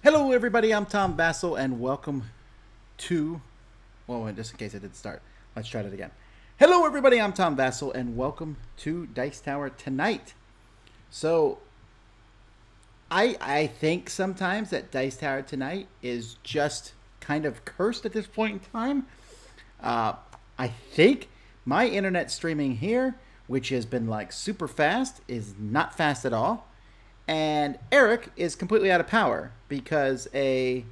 Hello everybody, I'm Tom Vassell and welcome to, well, just in case I didn't start, let's try that again. Hello everybody, I'm Tom Vassell and welcome to Dice Tower Tonight. So, I think sometimes that Dice Tower Tonight is just kind of cursed at this point in time. I think my internet streaming here, which has been like super fast, is not fast at all. And Eric is completely out of power because I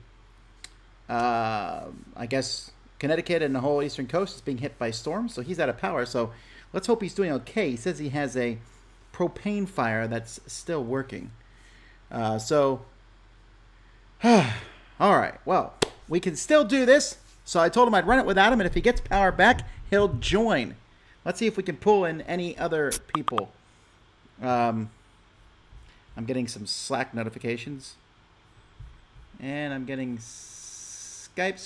guess Connecticut and the whole eastern coast is being hit by storms, so he's out of power. So let's hope he's doing okay. He says he has a propane fire that's still working. All right, well, we can still do this. So I told him I'd run it without him, and if he gets power back, he'll join. Let's see if we can pull in any other people. I'm getting some Slack notifications. And I'm getting Skype.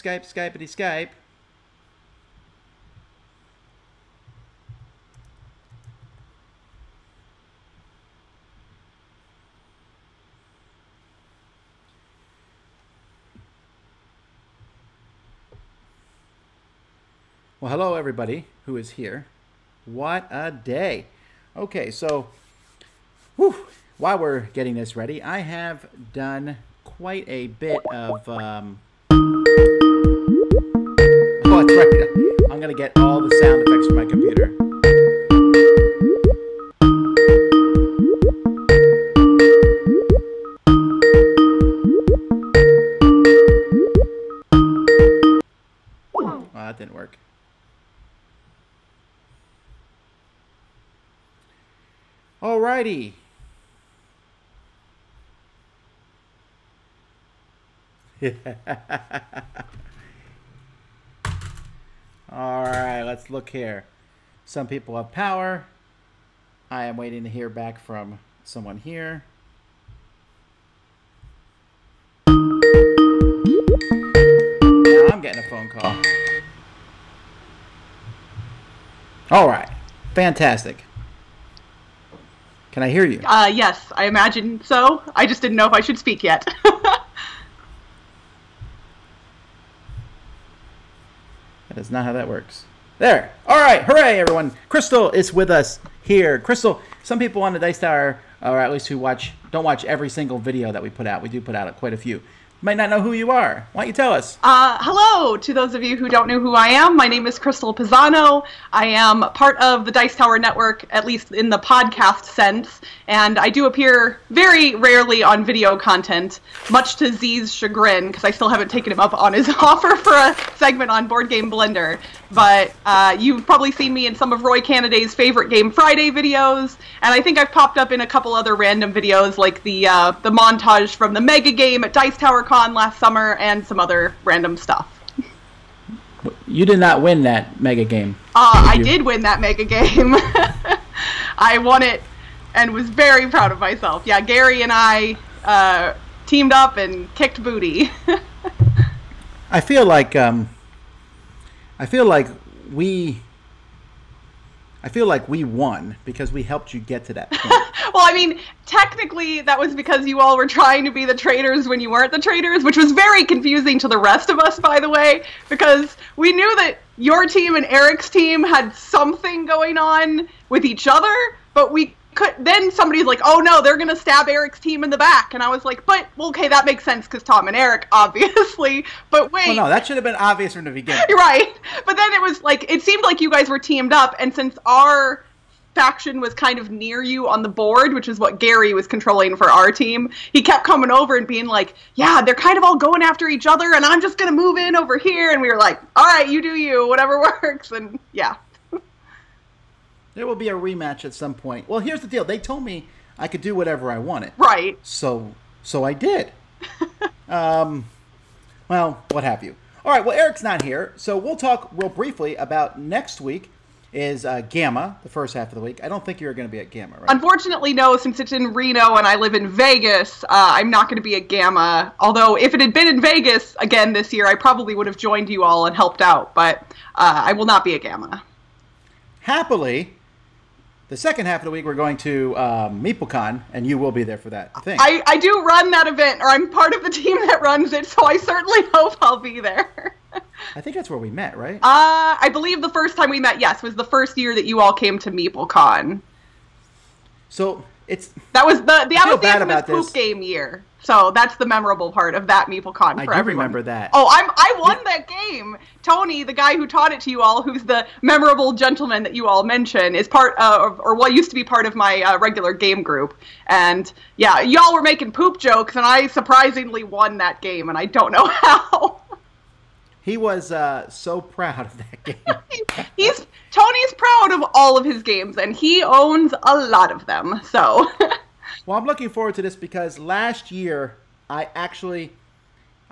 Well, hello everybody who is here. What a day. Okay, so, while we're getting this ready, I have done quite a bit of, oh, that's right. I'm going to get all the sound effects from my computer. Oh, that didn't work. Alrighty. Alright, let's look here. Some people have power. I am waiting to hear back from someone here. Now I'm getting a phone call. Alright, fantastic. Can I hear you? Yes, I imagine so. I just didn't know if I should speak yet. That is not how that works. There. All right. Hooray, everyone. Crystal is with us here. Crystal, some people on the Dice Tower, or at least who don't watch every single video that we put out. We do put out quite a few. Might not know who you are. Why don't you tell us? Hello to those of you who don't know who I am. My name is Crystal Pizanno. I am part of the Dice Tower Network, at least in the podcast sense, and I do appear very rarely on video content, much to Z's chagrin, because I still haven't taken him up on his offer for a segment on Board Game Blender. But you've probably seen me in some of Roy Cannaday's Favorite Game Friday videos, and I think I've popped up in a couple other random videos, like the montage from the Mega Game at Dice Tower Con last summer, and some other random stuff. You did not win that Mega Game. I did win that Mega Game. I won it and was very proud of myself. Yeah, Gary and I teamed up and kicked booty. I feel like we won because we helped you get to that point. Well, I mean, technically that was because you all were trying to be the traitors when you weren't the traitors, which was very confusing to the rest of us, by the way, because we knew that your team and Eric's team had something going on with each other, but then somebody's like, oh no, they're going to stab Eric's team in the back. And I was like, but, well, okay, that makes sense because Tom and Eric, obviously. But wait. Well, no, that should have been obvious from the beginning. Right. But then it was like, it seemed like you guys were teamed up. And since our faction was kind of near you on the board, which is what Gary was controlling for our team, he kept coming over and being like, yeah, they're kind of all going after each other and I'm just going to move in over here. And we were like, all right, you do you, whatever works. And yeah. There will be a rematch at some point. Well, here's the deal. They told me I could do whatever I wanted. Right. So I did. Well, what have you. All right, well, Eric's not here, so we'll talk real briefly about next week is Gamma, the first half of the week. I don't think you're going to be at Gamma, right? Unfortunately, no, since it's in Reno and I live in Vegas, I'm not going to be at Gamma. Although, if it had been in Vegas again this year, I probably would have joined you all and helped out, but I will not be at Gamma. Happily, The second half of the week, we're going to MeepleCon, and you will be there for that thing. I do run that event, or I'm part of the team that runs it, so I certainly hope I'll be there. I think that's where we met, right? I believe the first time we met, yes, was the first year that you all came to MeepleCon. So that was the infamous poop game year. So that's the memorable part of that MeepleCon for everyone. I do remember that. Oh, I won that game. Tony, the guy who taught it to you all, who's the memorable gentleman that you all mention, is part or what used to be part of my regular game group. And yeah, y'all were making poop jokes, and I surprisingly won that game, and I don't know how. He was so proud of that game. Tony's proud of all of his games, and he owns a lot of them. So. Well, I'm looking forward to this because last year I'm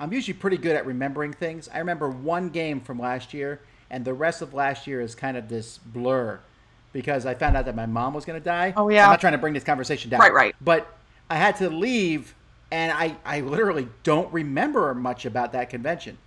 usually pretty good at remembering things. I remember one game from last year, and the rest of last year is kind of this blur because I found out that my mom was going to die. Oh, yeah. I'm not trying to bring this conversation down. Right. But I had to leave, and I literally don't remember much about that convention.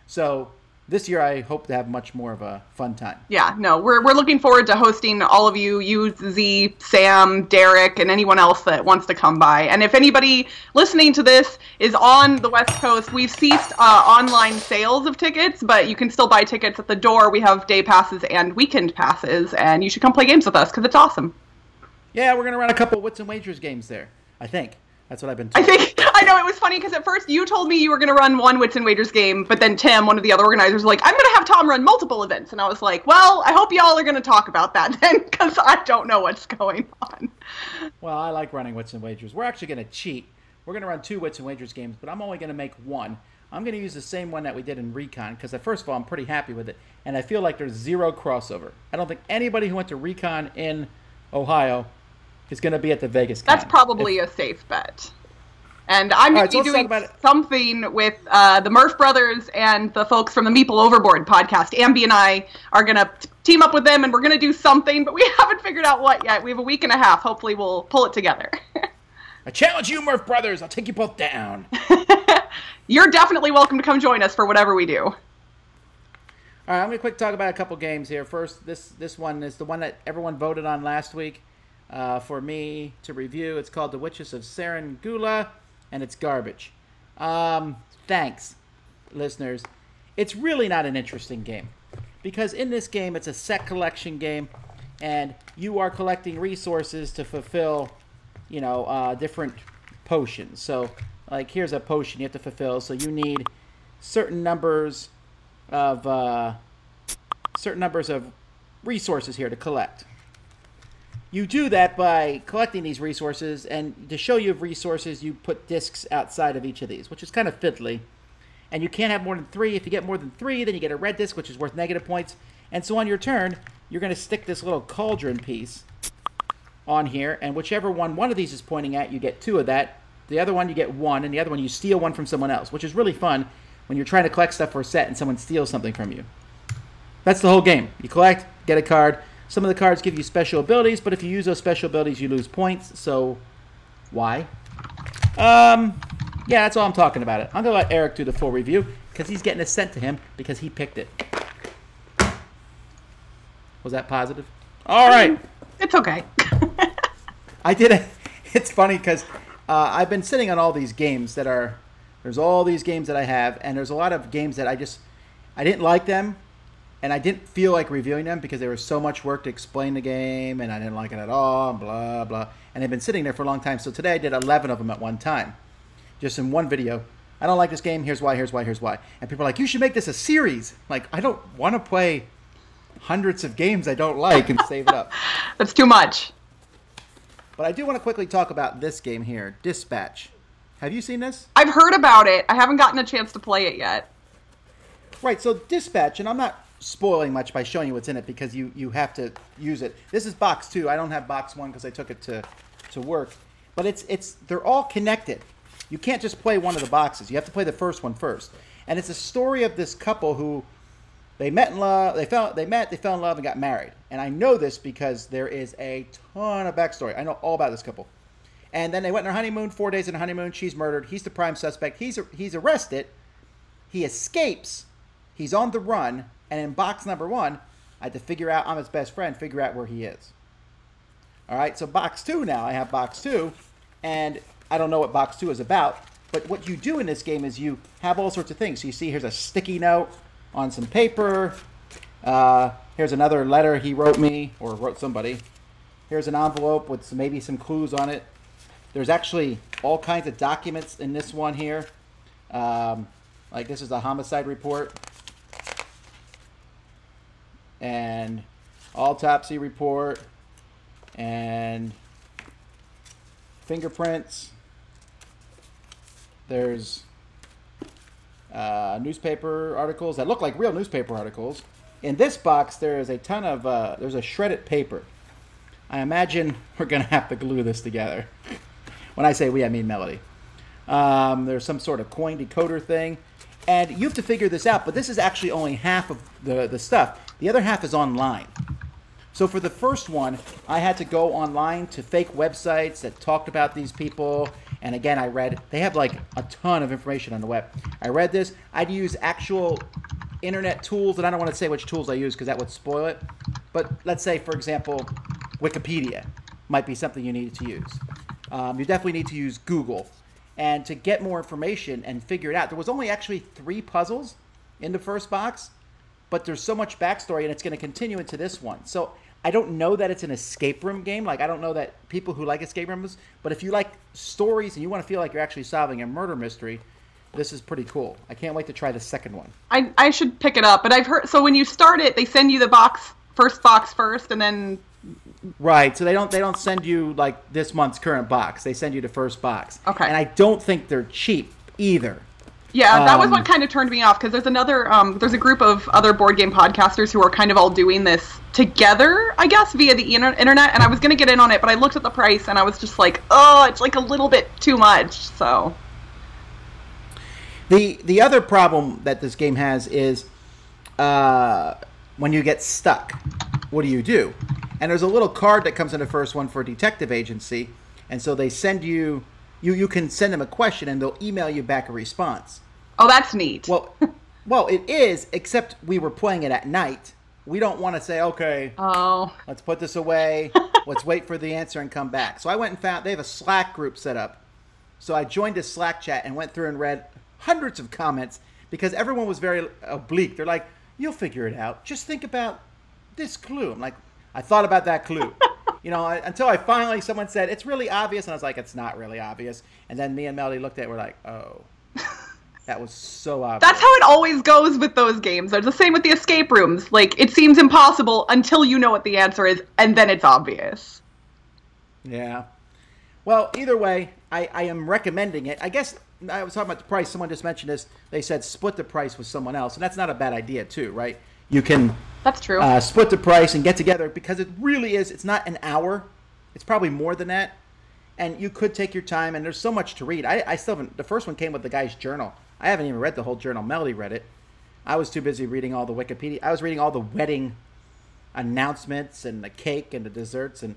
So this year I hope to have much more of a fun time. Yeah, no, we're looking forward to hosting all of you, Z, Sam, Derek, and anyone else that wants to come by. And if anybody listening to this is on the West Coast, we've ceased online sales of tickets, but you can still buy tickets at the door. We have day passes and weekend passes, and you should come play games with us because it's awesome. Yeah, we're going to run a couple of Wits and Wagers games there, I think. That's what I've been told. I know, it was funny because at first you told me you were going to run one Wits and Wagers game, but then Tim, one of the other organizers, was like, I'm going to have Tom run multiple events. And I was like, well, I hope y'all are going to talk about that then, because I don't know what's going on. Well, I like running Wits and Wagers. We're actually going to cheat. We're going to run 2 Wits and Wagers games, but I'm only going to make one. I'm going to use the same one that we did in Recon, because first of all, I'm pretty happy with it, and I feel like there's zero crossover. I don't think anybody who went to Recon in Ohio is going to be at the Vegas Con. That's probably a safe bet. And I'm going to be doing something with the Murph Brothers and the folks from the Meeple Overboard podcast. Ambi and I are going to team up with them, and we're going to do something, but we haven't figured out what yet. We have a week and a half. Hopefully we'll pull it together. I challenge you, Murph Brothers. I'll take you both down. You're definitely welcome to come join us for whatever we do. All right, I'm going to quick talk about a couple games here. First, this one is the one that everyone voted on last week for me to review. It's called The Witches of Sarangeul. And it's garbage. Thanks, listeners. It's really not an interesting game. Because in this game, it's a set collection game. And you are collecting resources to fulfill, different potions. So, like, here's a potion you have to fulfill. So you need certain numbers of resources here to collect. You do that by collecting these resources, and to show you have resources, you put discs outside of each of these, which is kind of fiddly. And you can't have more than 3. If you get more than 3, then you get a red disc, which is worth negative points. And so on your turn, you're going to stick this little cauldron piece on here, and whichever one of these is pointing at, you get 2 of that. The other one, you get 1, and the other one, you steal 1 from someone else, which is really fun when you're trying to collect stuff for a set and someone steals something from you. That's the whole game. You collect, get a card. Some of the cards give you special abilities, but if you use those special abilities, you lose points, so why? Yeah, that's all I'm talking about it. I'm going to let Eric do the full review, because he's getting it sent to him, because he picked it. Was that positive? All right. It's okay. I did it. It's funny, because I've been sitting on all these games that are... There's all these games that I have, and there's a lot of games that I didn't like them, and I didn't feel like reviewing them because there was so much work to explain the game, and I didn't like it at all, and blah, blah. And they've been sitting there for a long time. So today I did 11 of them at one time, just in one video. I don't like this game. Here's why, here's why, here's why. And people are like, you should make this a series. Like, I don't want to play hundreds of games I don't like and save it up. That's too much. But I do want to quickly talk about this game here, Dispatch. Have you seen this? I've heard about it. I haven't gotten a chance to play it yet. Right, so Dispatch, and I'm not spoiling much by showing you what's in it because you have to use it. This is box 2. I don't have box 1 because I took it to work. But they're all connected. You can't just play one of the boxes. You have to play the first one first. And it's a story of this couple who they met in love, they fell in love and got married. And I know this because there is a ton of backstory. I know all about this couple. And then they went on their honeymoon, 4 days in a honeymoon, she's murdered, he's the prime suspect, he's arrested, he escapes, he's on the run. And in box number 1, I had to figure out, I'm his best friend, figure out where he is. All right, so box 2 now. I have box 2, and I don't know what box 2 is about, but what you do in this game is you have all sorts of things. So you see here's a sticky note on some paper. Here's another letter he wrote me, or wrote somebody. Here's an envelope with maybe some clues on it. There's actually all kinds of documents in this one here. Like this is a homicide report. And autopsy report. And fingerprints. There's newspaper articles that look like real newspaper articles. In this box, there is a ton of, there's a shredded paper. I imagine we're going to have to glue this together. When I say we, I mean Melody. There's some sort of coin decoder thing. And you have to figure this out, but this is actually only half of the stuff. The other half is online. So for the first one, I had to go online to fake websites that talked about these people. And again, I read, they have like a ton of information on the web. I read this. I'd use actual internet tools, and I don't want to say which tools I use because that would spoil it. But let's say, for example, Wikipedia might be something you need to use. You definitely need to use Google. And to get more information and figure it out, there was only actually 3 puzzles in the first box, but there's so much backstory, and it's going to continue into this one. So I don't know that it's an escape room game. Like, I don't know that people who like escape rooms, but if you like stories and you want to feel like you're actually solving a murder mystery, this is pretty cool. I can't wait to try the second one. I should pick it up, but I've heard, so when you start it, they send you the first box first, and then... Right, so they don't send you like this month's current box. They send you the first box. Okay. And I don't think they're cheap either. Yeah, that was what kind of turned me off, because there's there's a group of other board game podcasters who are kind of all doing this together, I guess, via the internet, and I was going to get in on it, but I looked at the price, and I was just like, oh, it's like a little bit too much, so... The other problem that this game has is when you get stuck, what do? And there's a little card that comes in the first one for a detective agency, and so they send you can send them a question, and they'll email you back a response. Oh, that's neat. Well, it is, except we were playing it at night. We don't want to say, okay, let's put this away, let's wait for the answer and come back. So I went and found, they have a Slack group set up. So I joined a Slack chat and went through and read hundreds of comments because everyone was very oblique. They're like, you'll figure it out. Just think about this clue. I'm like, I thought about that clue. Until I finally, someone said, it's really obvious. And I was like, it's not really obvious. And then me and Melody looked at it, we're like, oh, that was so obvious. That's how it always goes with those games. It's the same with the escape rooms. Like, it seems impossible until you know what the answer is, and then it's obvious. Yeah. Well, either way, I am recommending it. I guess I was talking about the price. Someone just mentioned this. They said split the price with someone else. And that's not a bad idea, too, right? You can... That's true. Split the price and get together because it really is. It's not an hour. It's probably more than that. And you could take your time, and there's so much to read. I still haven't. The first one came with the guy's journal. I haven't even read the whole journal. Melody read it. I was too busy reading all the Wikipedia. I was reading all the wedding announcements and the cake and the desserts. And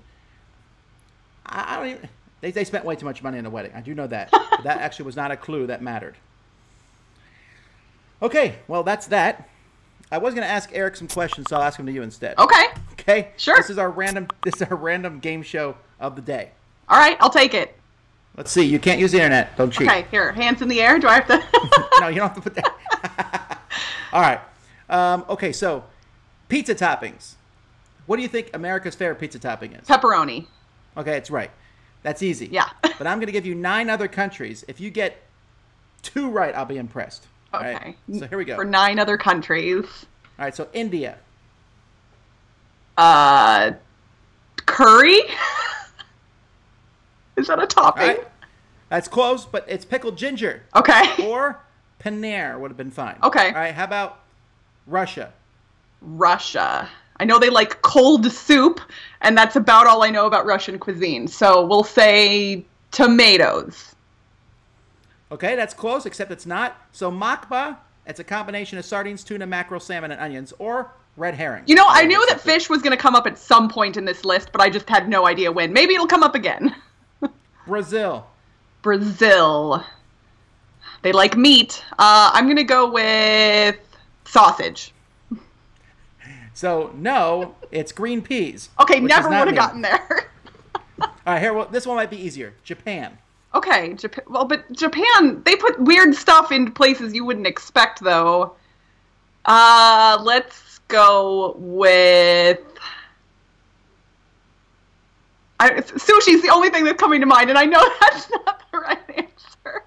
I don't even. They spent way too much money on the wedding. I do know that. But that actually was not a clue that mattered. Okay, well, that's that. I was going to ask Eric some questions, so I'll ask them to you instead. Okay. Okay? Sure. This is our random game show of the day. All right, I'll take it. Let's see. You can't use the internet. Don't cheat. Okay, here. Hands in the air. Do I have to? No, you don't have to put that. All right. Okay, so pizza toppings. What do you think America's favorite pizza topping is? Pepperoni. Okay, it's right. That's easy. Yeah. But I'm going to give you 9 other countries. If you get 2 right, I'll be impressed. Okay. All right, so here we go. For 9 other countries. All right, so India. Curry? Is that a topping? All right. That's close, but it's pickled ginger. Okay. Or paneer would have been fine. Okay. All right, how about Russia? Russia. I know they like cold soup, and that's about all I know about Russian cuisine. So we'll say tomatoes. Okay, that's close, except it's not. So makba, it's a combination of sardines, tuna, mackerel, salmon, and onions, or red herring. You know, I knew that fish was going to come up at some point in this list, but I just had no idea when. Maybe it'll come up again. Brazil. Brazil. They like meat. I'm going to go with sausage. So, no, it's green peas. Okay, never would have gotten there. All right, here. Well, this one might be easier. Japan. Okay, Japan. Well, but Japan, they put weird stuff in places you wouldn't expect, though. Let's go with... sushi's the only thing that's coming to mind, and I know that's not the right answer.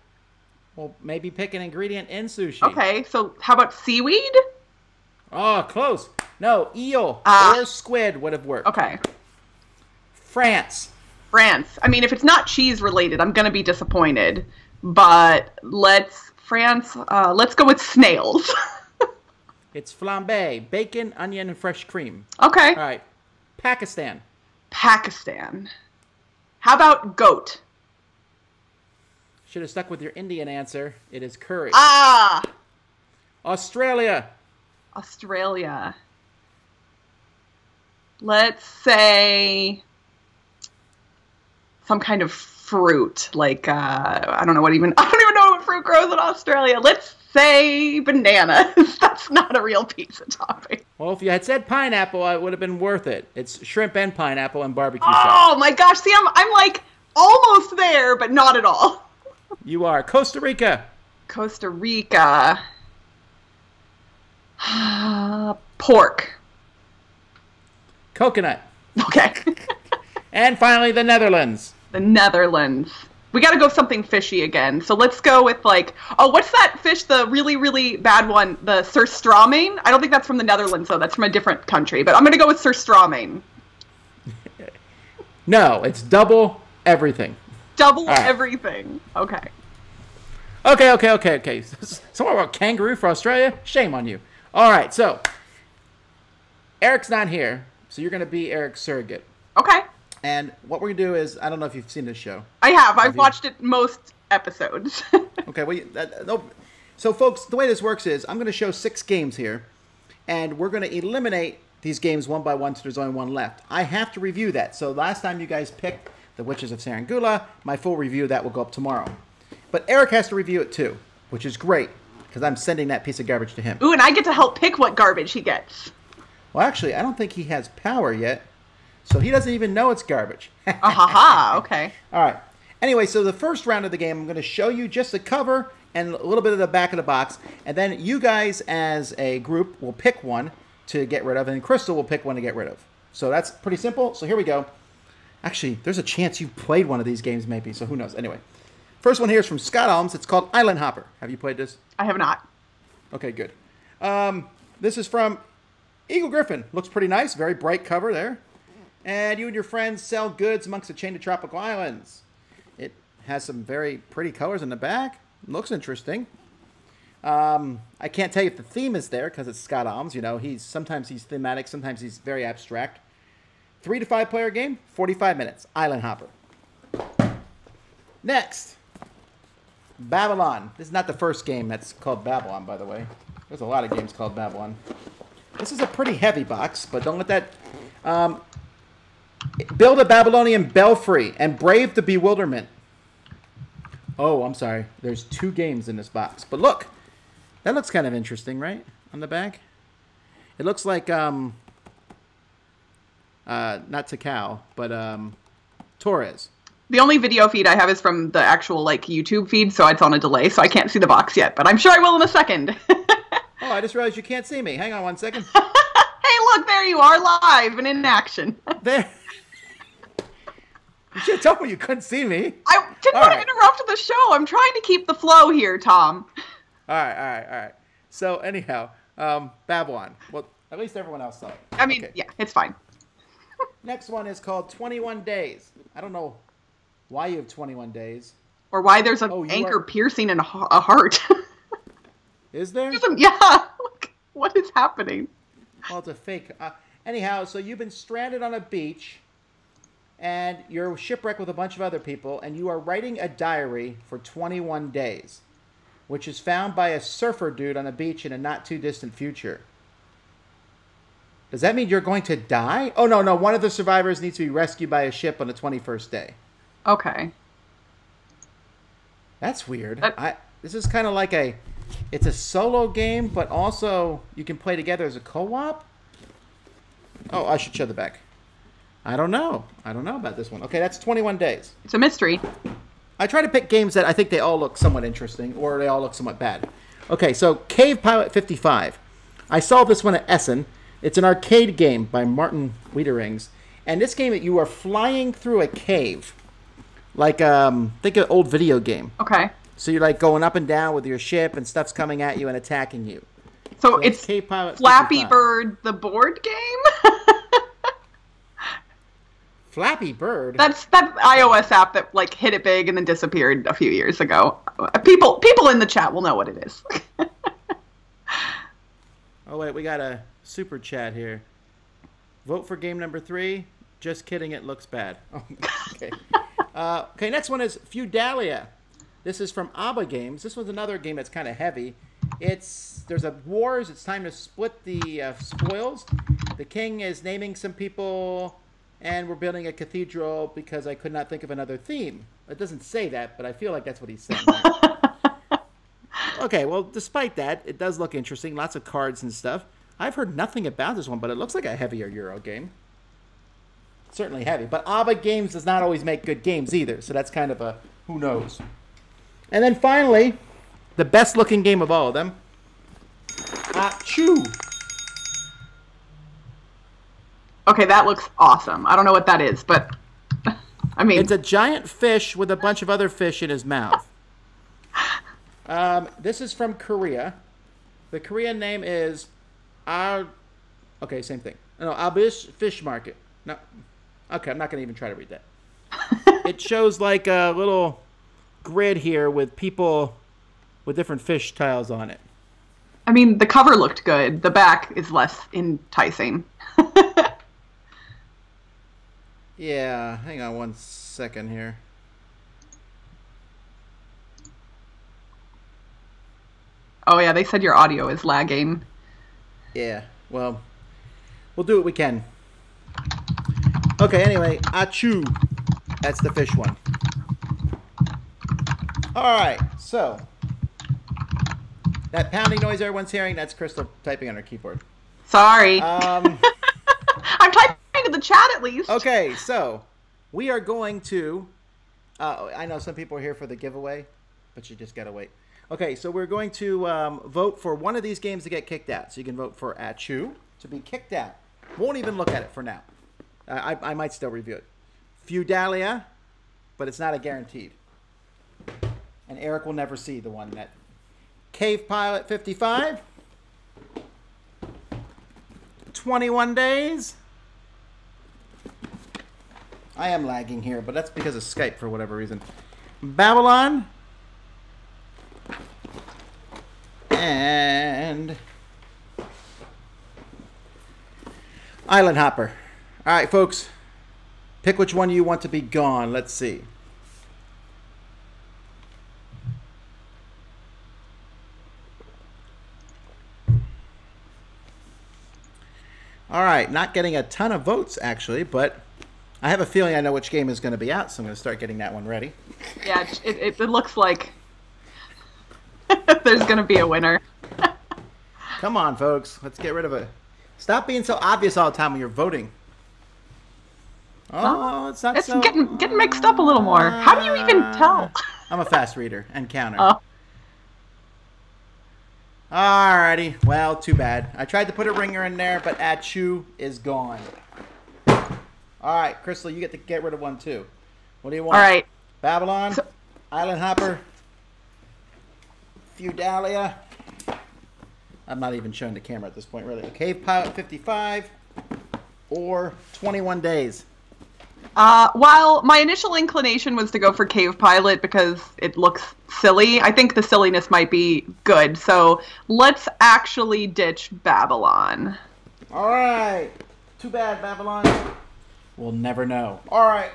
Well, maybe pick an ingredient in sushi. Okay, so how about seaweed? Oh, close. No, eel or squid would have worked. Okay. France. I mean, if it's not cheese related, I'm going to be disappointed. But let's go with snails. It's flambe, bacon, onion, and fresh cream. Okay. All right. Pakistan. How about goat? Should have stuck with your Indian answer. It is curry. Australia. Let's say some kind of fruit, like I don't even know what fruit grows in Australia. Let's say bananas. That's not a real pizza topping. Well, if you had said pineapple, it would have been worth it. It's shrimp and pineapple and barbecue sauce. Oh my gosh! See, I'm like almost there, but not at all. You are. Costa Rica. Pork. Coconut. Okay. And finally, the Netherlands. We got to go something fishy again. So let's go with what's that fish? The really, really bad one, the surströmming. I don't think that's from the Netherlands, though. That's from a different country. But I'm going to go with surströmming. No, it's double everything. Everything. Okay. Okay. Somewhere about kangaroo for Australia? Shame on you. All right, so Eric's not here, so you're going to be Eric's surrogate. Okay. And what we're going to do is, I don't know if you've seen this show. I have. I've watched it most episodes. Okay, well, so folks, the way this works is I'm going to show 6 games here, and we're going to eliminate these games one by one so there's only one left. I have to review that. So last time you guys picked the Witches of Sarangeul, my full review of that will go up tomorrow. But Eric has to review it too, which is great, because I'm sending that piece of garbage to him. Ooh, and I get to help pick what garbage he gets. Well, actually, I don't think he has power yet, so he doesn't even know it's garbage. Okay. All right. Anyway, so the first round of the game, I'm going to show you just the cover and a little bit of the back of the box, and then you guys as a group will pick one to get rid of, and Crystal will pick one to get rid of. So that's pretty simple. So here we go. Actually, there's a chance you've played one of these games maybe, so who knows. Anyway, first one here is from Scott Alms. It's called Island Hopper. Have you played this? I have not. Okay, good. This is from Eagle Griffin. Looks pretty nice. Very bright cover there. And you and your friends sell goods amongst a chain of tropical islands. It has some very pretty colors in the back. Looks interesting. I can't tell you if the theme is there because it's Scott Alms. You know, sometimes he's thematic, sometimes he's very abstract. 3 to 5 player game, 45 minutes. Island Hopper. Next, Babylon. This is not the first game that's called Babylon, by the way. There's a lot of games called Babylon. This is a pretty heavy box, but don't let that... build a Babylonian belfry and brave the bewilderment. Oh, I'm sorry. There's 2 games in this box. But look, that looks kind of interesting, right? On the back. It looks like, not Takao, but Torres. The only video feed I have is from the actual YouTube feed, so it's on a delay, so I can't see the box yet, but I'm sure I will in a second. Oh, I just realized you can't see me. Hang on one second. Hey, look, there you are, live and in action. There. You should have told me you couldn't see me. I didn't want to interrupt the show. I'm trying to keep the flow here, Tom. All right. So, anyhow, Babylon. Well, at least everyone else saw it. I mean, okay. Yeah, it's fine. Next one is called 21 Days. I don't know why you have 21 days. Or why there's an anchor piercing in a heart. Is there? Yeah. What is happening? Well, it's a fake. Anyhow, so you've been stranded on a beach, and you're shipwrecked with a bunch of other people, and you are writing a diary for 21 days, which is found by a surfer dude on a beach in a not-too-distant future. Does that mean you're going to die? Oh, no. One of the survivors needs to be rescued by a ship on the 21st day. Okay. That's weird. This is kind of like it's a solo game, but also you can play together as a co-op. Oh, I should show the back. I don't know. I don't know about this one. Okay, that's 21 days. It's a mystery. I try to pick games that I think they all look somewhat interesting or they all look somewhat bad. Okay, so Cave Pilot 55. I saw this one at Essen. It's an arcade game by Martin Wiederings. And this game, you are flying through a cave. Like, think of an old video game. Okay. So you're like going up and down with your ship and stuff's coming at you and attacking you. So it's Cave Pilot Flappy 55. Bird, the board game? Flappy Bird? That's that iOS app that like hit it big and then disappeared a few years ago. People in the chat will know what it is. Oh, wait, we got a super chat here. Vote for game number 3. Just kidding, it looks bad. Oh, okay. Okay, next one is Feudalia. This is from ABBA Games. This one's another game that's kind of heavy. There's a wars. It's time to split the spoils. The king is naming some people, and we're building a cathedral because I could not think of another theme. It doesn't say that, but I feel like that's what he's saying. Okay, well, despite that, it does look interesting. Lots of cards and stuff. I've heard nothing about this one, but it looks like a heavier Euro game. Certainly heavy. But ABBA Games does not always make good games either, so that's kind of a who knows. And then finally, the best-looking game of all of them, Achoo. Okay, that looks awesome. I don't know what that is, but I mean... It's a giant fish with a bunch of other fish in his mouth. This is from Korea. The Korean name is... Okay, same thing. No, Abish Fish Market. No. Okay, I'm not going to even try to read that. It shows like a little grid here with people with different fish tiles on it. I mean, the cover looked good. The back is less enticing. Yeah, hang on one second here. Oh, yeah, they said your audio is lagging. Yeah, well, we'll do what we can. Okay, anyway, Achoo. That's the fish one. All right, so that pounding noise everyone's hearing, that's Crystal typing on her keyboard. Sorry. I'm typing to the chat at least. Okay, so we are going to... I know some people are here for the giveaway, but you just got to wait. Okay, so we're going to vote for one of these games to get kicked out. So you can vote for Achoo to be kicked out. Won't even look at it for now. I might still review it. Feudalia, but it's not a guaranteed. And Eric will never see the one that... Cave Pilot 55. 21 days. I am lagging here, but that's because of Skype for whatever reason. Babylon. And Island Hopper. All right, folks. Pick which one you want to be gone. Let's see. All right, not getting a ton of votes, actually, but I have a feeling I know which game is going to be out, so I'm going to start getting that one ready. Yeah, it looks like there's going to be a winner. Come on, folks. Let's get rid of it. Stop being so obvious all the time when you're voting. Oh, it's not so... It's getting mixed up a little more. How do you even tell? I'm a fast reader and counter. Oh. Alrighty. Well, too bad. I tried to put a ringer in there, but Achoo is gone. Alright, Crystal, you get to get rid of one, too. What do you want? Alright. Babylon? Island Hopper? Feudalia? I'm not even showing the camera at this point, really. Cave Pilot 55 or 21 days. While my initial inclination was to go for Cave Pilot because it looks silly, I think the silliness might be good. So let's actually ditch Babylon. All right. Too bad, Babylon. We'll never know. All right.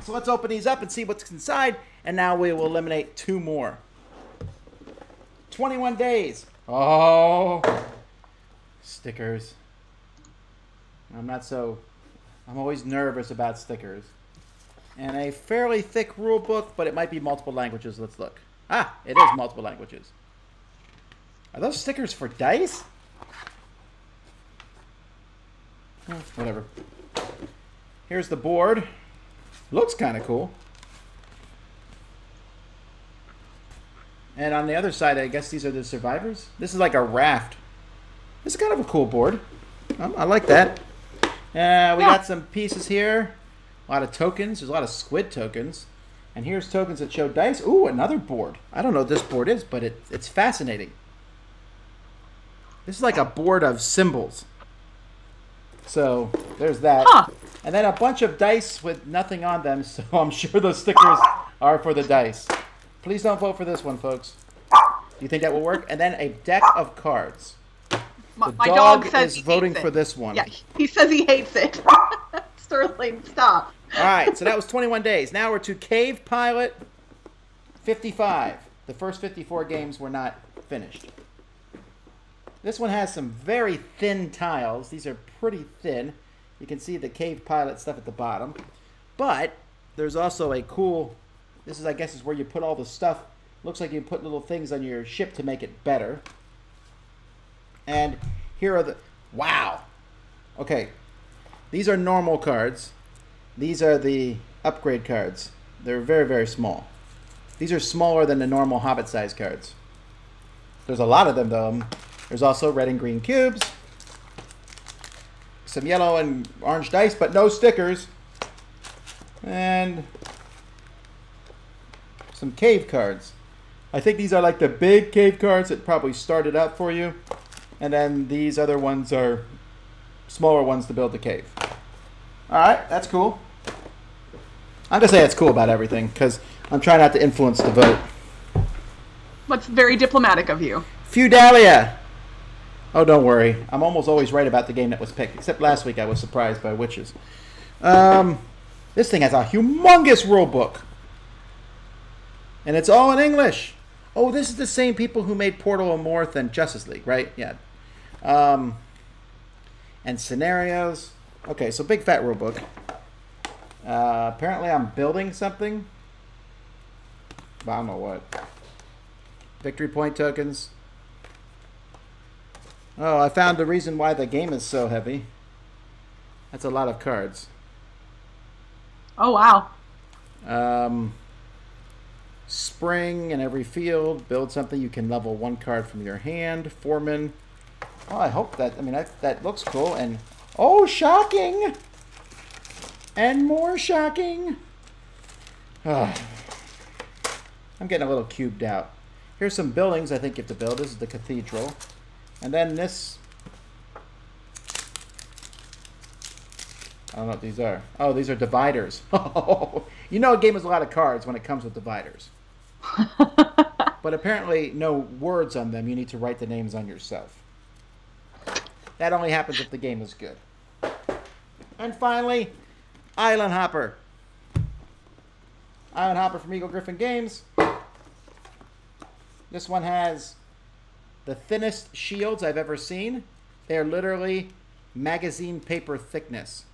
So let's open these up and see what's inside. And now we will eliminate 2 more. 21 days. Oh. Stickers. I'm always nervous about stickers. And a fairly thick rule book, but it might be multiple languages. Let's look. Ah, it is multiple languages. Are those stickers for dice? Whatever. Here's the board. Looks kind of cool. And on the other side, I guess these are the survivors. This is like a raft. This is kind of a cool board. I like that. We got some pieces here. A lot of tokens. There's a lot of squid tokens. And here's tokens that show dice. Ooh, another board. I don't know what this board is, but it's fascinating. This is like a board of symbols. So there's that. Huh. And then a bunch of dice with nothing on them, so I'm sure those stickers are for the dice. Please don't vote for this one, folks. Do you think that will work? And then a deck of cards. My The dog dog says is voting he for this one. Yeah, he says he hates it. Sterling, stop. All right, so that was 21 days. Now we're to Cave Pilot 55. The first 54 games were not finished. This one has some very thin tiles. These are pretty thin. You can see the Cave Pilot stuff at the bottom. But there's also a cool... This is, I guess, is where you put all the stuff. Looks like you put little things on your ship to make it better. And here are the... Wow! Okay. These are normal cards. These are the upgrade cards. They're very, very small. These are smaller than the normal Hobbit-sized cards. There's a lot of them, though. There's also red and green cubes. Some yellow and orange dice, but no stickers. And some cave cards. I think these are like the big cave cards that probably started out for you. And then these other ones are smaller ones to build the cave. Alright, that's cool. I'm going to say it's cool about everything because I'm trying not to influence the vote. What's very diplomatic of you. Feudalia. Oh, don't worry. I'm almost always right about the game that was picked. Except last week I was surprised by Witches. This thing has a humongous rule book. And it's all in English. Oh, this is the same people who made Portal of Morth and Justice League, right? Yeah. And scenarios. Okay, so big fat rule book. Apparently I'm building something. But I don't know what. Victory point tokens. Oh, I found the reason why the game is so heavy. That's a lot of cards. Oh, wow. Spring in every field. Build something. You can level one card from your hand. Foreman. Oh, I hope that... I mean, that looks cool. And... Oh, shocking! And more shocking! Oh. I'm getting a little cubed out. Here's some buildings I think you have to build. This is the cathedral. And then this... I don't know what these are. Oh, these are dividers. You know a game has a lot of cards when it comes with dividers. But apparently no words on them. You need to write the names on yourself. That only happens if the game is good. And finally, Island Hopper. Island Hopper from Eagle Griffin Games. This one has the thinnest shields I've ever seen. They're literally magazine paper thickness.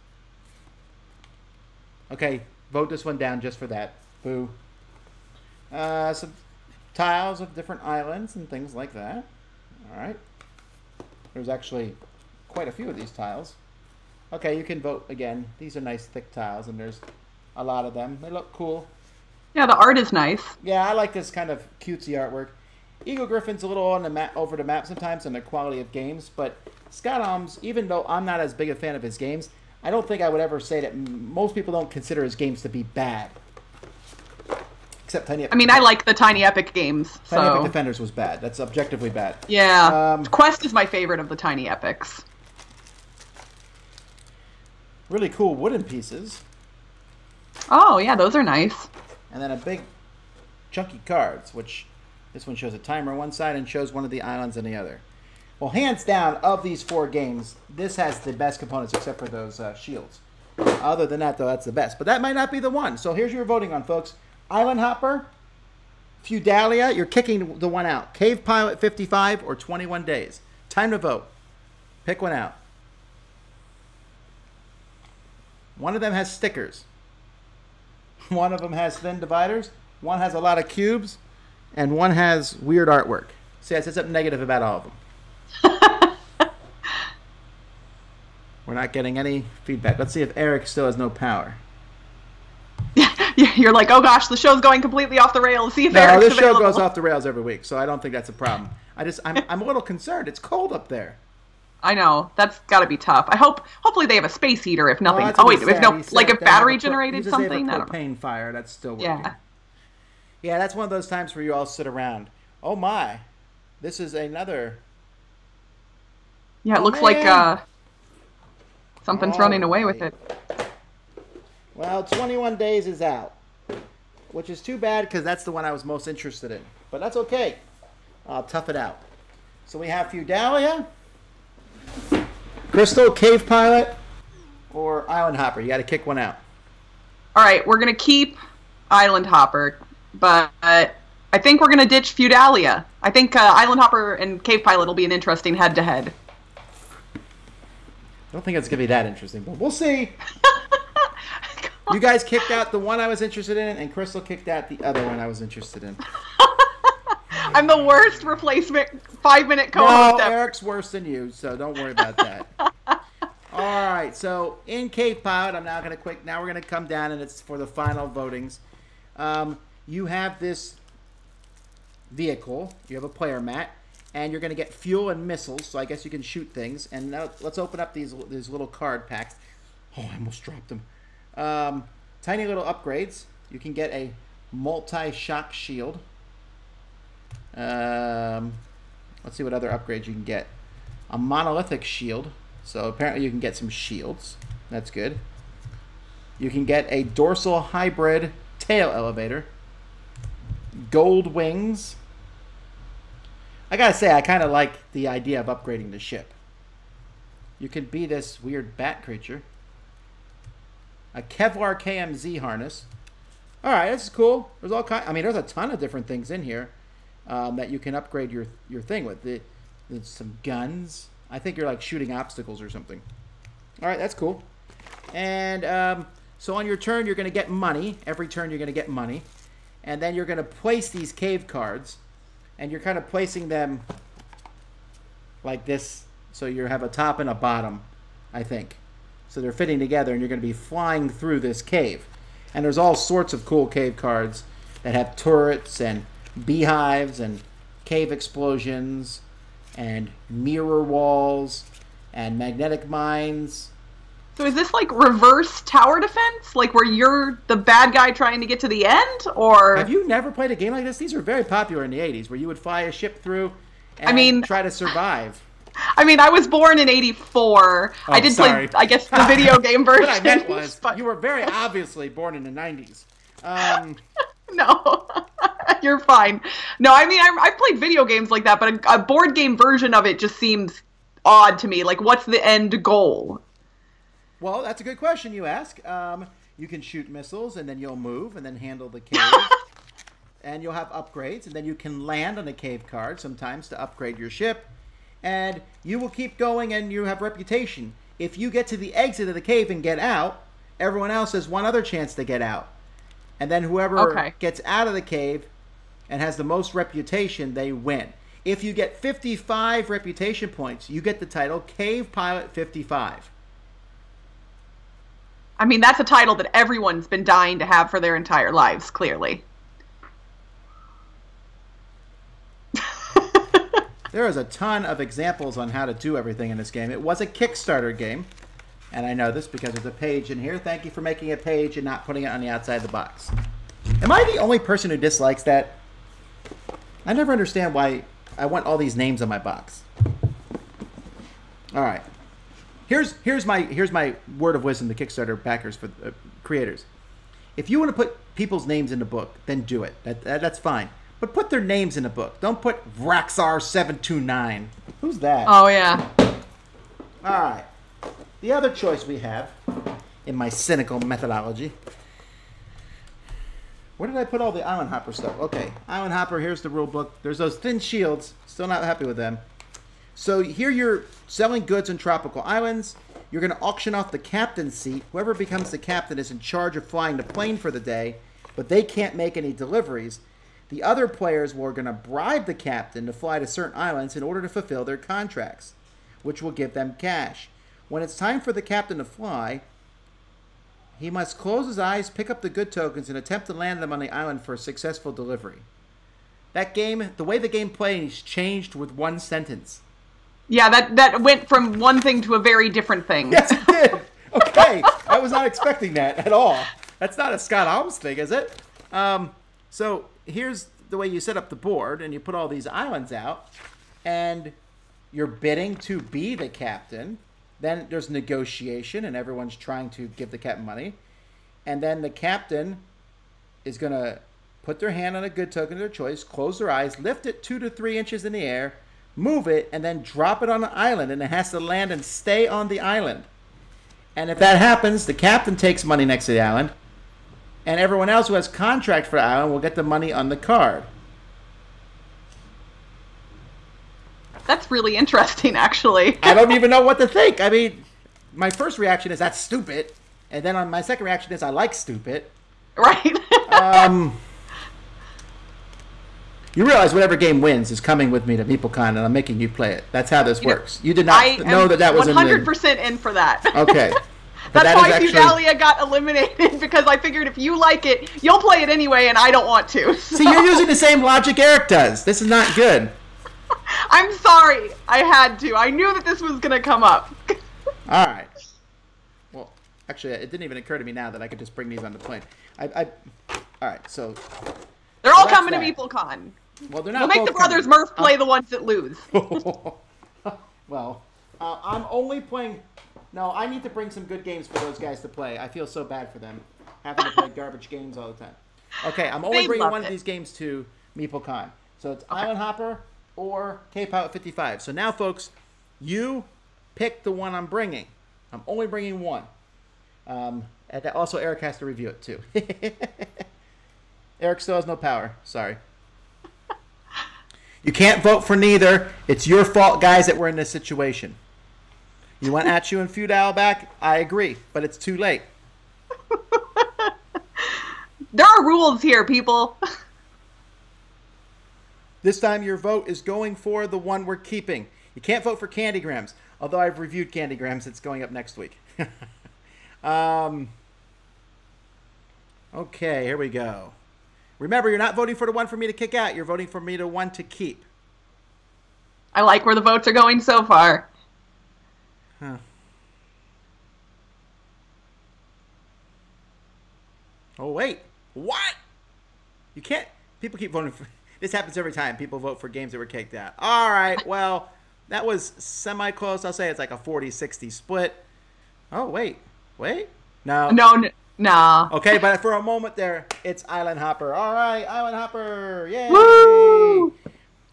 Okay, vote this one down just for that. Boo. Some tiles of different islands and things like that. Alright. There's actually quite a few of these tiles. Okay, you can vote again. These are nice thick tiles, and there's a lot of them. They look cool. Yeah, the art is nice. Yeah, I like this kind of cutesy artwork. Eagle Griffin's a little on the map, over the map sometimes on the quality of games, but Scott Alms, even though I'm not as big a fan of his games, I don't think I would ever say that most people don't consider his games to be bad. Except Tiny Epic. I mean, I like the Tiny Epic games. Tiny so. Epic Defenders was bad. That's objectively bad. Yeah. Quest is my favorite of the Tiny Epics. Really cool wooden pieces. Oh, yeah, those are nice. And then a big chunky cards, which this one shows a timer on one side and shows one of the islands on the other. Well, hands down, of these four games, this has the best components except for those shields. Other than that, though, that's the best. But that might not be the one. So here's your voting on, folks. Island Hopper, Feudalia, you're kicking the one out. Cave Pilot 55 or 21 days. Time to vote. Pick one out. One of them has stickers. One of them has thin dividers. One has a lot of cubes. And one has weird artwork. See, I said something negative about all of them. We're not getting any feedback. Let's see if Eric still has no power. You're like, oh gosh, the show's going completely off the rails. See if Eric's this available. show goes off the rails every week, so I don't think that's a problem. I'm a little concerned. It's cold up there. I know, that's got to be tough. Hopefully they have a space heater if nothing. If battery generated something. They have a propane fire that's still working. Yeah, that's one of those times where you all sit around. Oh my, this is another. Yeah, it looks like something's running away with it. Well, 21 Days is out, which is too bad because that's the one I was most interested in. But that's okay. I'll tough it out. So we have Feudalia, Crystal, Cave Pilot, or Island Hopper. You got to kick one out. All right, we're going to keep Island Hopper, but I think we're going to ditch Feudalia. I think Island Hopper and Cave Pilot will be an interesting head-to-head. I don't think it's going to be that interesting, but we'll see. You guys kicked out the one I was interested in, and Crystal kicked out the other one I was interested in. I'm the worst replacement 5-minute co-host. No, Eric's worse than you, so don't worry about that. All right, so in Cave Pilot, I'm now going to quick. Now we're going to come down, and it's for the final votings. You have this vehicle. You have a player mat, and you're going to get fuel and missiles. So I guess you can shoot things. And now let's open up these little card packs. Oh, I almost dropped them. Tiny little upgrades. You can get a multi-shock shield. Let's see what other upgrades you can get. A monolithic shield. So apparently you can get some shields. That's good. You can get a dorsal hybrid tail elevator. Gold wings. I gotta say, I kind of like the idea of upgrading the ship. You can be this weird bat creature. A Kevlar KMZ harness. All right, this is cool. There's all kind. I mean, there's a ton of different things in here that you can upgrade your thing with. There's some guns. I think you're like shooting obstacles or something. All right, that's cool. And so on your turn, you're going to get money. Every turn, you're going to get money, and then you're going to place these cave cards, and you're kind of placing them like this. So you have a top and a bottom, I think. So they're fitting together, and you're going to be flying through this cave. And there's all sorts of cool cave cards that have turrets and beehives and cave explosions and mirror walls and magnetic mines. So is this like reverse tower defense? Like where you're the bad guy trying to get to the end? Or have you never played a game like this? These were very popular in the 80s, where you would fly a ship through and try to survive. I mean, I was born in '84. Oh, I did play, I guess, the video game version. What I meant was, you were very obviously born in the 90s. No, you're fine. No, I mean, I've played video games like that, but a board game version of it just seems odd to me. Like, what's the end goal? Well, that's a good question you ask. You can shoot missiles, and then you'll move, and then handle the cave. And you'll have upgrades, and then you can land on a cave card sometimes to upgrade your ship. And you will keep going, and you have reputation. If you get to the exit of the cave and get out, everyone else has one other chance to get out. And then whoever gets out of the cave and has the most reputation, they win. If you get 55 reputation points, you get the title Cave Pilot 55. I mean, that's a title that everyone's been dying to have for their entire lives, clearly. There is a ton of examples on how to do everything in this game. It was a Kickstarter game, and I know this because there's a page in here. Thank you for making a page and not putting it on the outside of the box. Am I the only person who dislikes that? I never understand why I want all these names on my box. All right. Here's my word of wisdom to Kickstarter backers, for creators. If you want to put people's names in the book, then do it. That's fine. But put their names in the book. Don't put Vraxar729. Who's that? Oh, yeah. All right. The other choice we have, in my cynical methodology. Where did I put all the Island Hopper stuff? Okay. Island Hopper, here's the rule book. There's those thin shields. Still not happy with them. So here you're selling goods on tropical islands. You're going to auction off the captain's seat. Whoever becomes the captain is in charge of flying the plane for the day, but they can't make any deliveries. The other players were going to bribe the captain to fly to certain islands in order to fulfill their contracts, which will give them cash. When it's time for the captain to fly, he must close his eyes, pick up the good tokens, and attempt to land them on the island for a successful delivery. That game, the way the game plays, changed with one sentence. Yeah, that went from one thing to a very different thing. Yes, it did. Okay, I was not expecting that at all. That's not a Scott Holmes thing, is it? So here's the way you set up the board, and you put all these islands out, and you're bidding to be the captain. Then there's negotiation, and everyone's trying to give the captain money. And then the captain is going to put their hand on a good token of their choice, close their eyes, lift it 2 to 3 inches in the air, move it, and then drop it on the island, and it has to land and stay on the island. And if that happens, the captain takes money next to the island, and everyone else who has contract for the island will get the money on the card. That's really interesting, actually. I don't even know what to think. I mean, my first reaction is that's stupid, and then my second reaction is I like stupid. Right. You realize whatever game wins is coming with me to MeepleCon, and I'm making you play it. That's how this works. You did not know that was 100% in for that. Okay. That's why Fugalia got eliminated, because I figured if you like it, you'll play it anyway, and I don't want to. So. See, you're using the same logic Eric does. This is not good. I'm sorry. I had to. I knew that this was going to come up. All right. Well, actually, it didn't even occur to me now that I could just bring these on the plane. All right, so... They're all coming to MeepleCon. Well, they're not. We'll make the Brothers Murph play the ones that lose. Well, I'm only playing... No, I need to bring some good games for those guys to play. I feel so bad for them, having to play garbage games all the time. Okay, I'm only bringing one of these games to MeepleCon. So it's Island Hopper or K-Pilot 55. So now, folks, you pick the one I'm bringing. I'm only bringing one. And also, Eric has to review it, too. Eric still has no power. Sorry. You can't vote for neither. It's your fault, guys, that we're in this situation. You want Atchu and Feudal back? I agree, but it's too late. There are rules here, people. This time your vote is going for the one we're keeping. You can't vote for Candygrams. Although I've reviewed Candygrams, it's going up next week. Okay, here we go. Remember, you're not voting for the one for me to kick out. You're voting for me the one to keep. I like where the votes are going so far. Huh. Oh, wait. What? You can't... People keep voting for... This happens every time. People vote for games that were kicked out. All right, well, that was semi-close. I'll say it's like a 40-60 split. Oh, wait. No. No. Okay, but for a moment there, it's Island Hopper. All right, Island Hopper. Yay! Woo!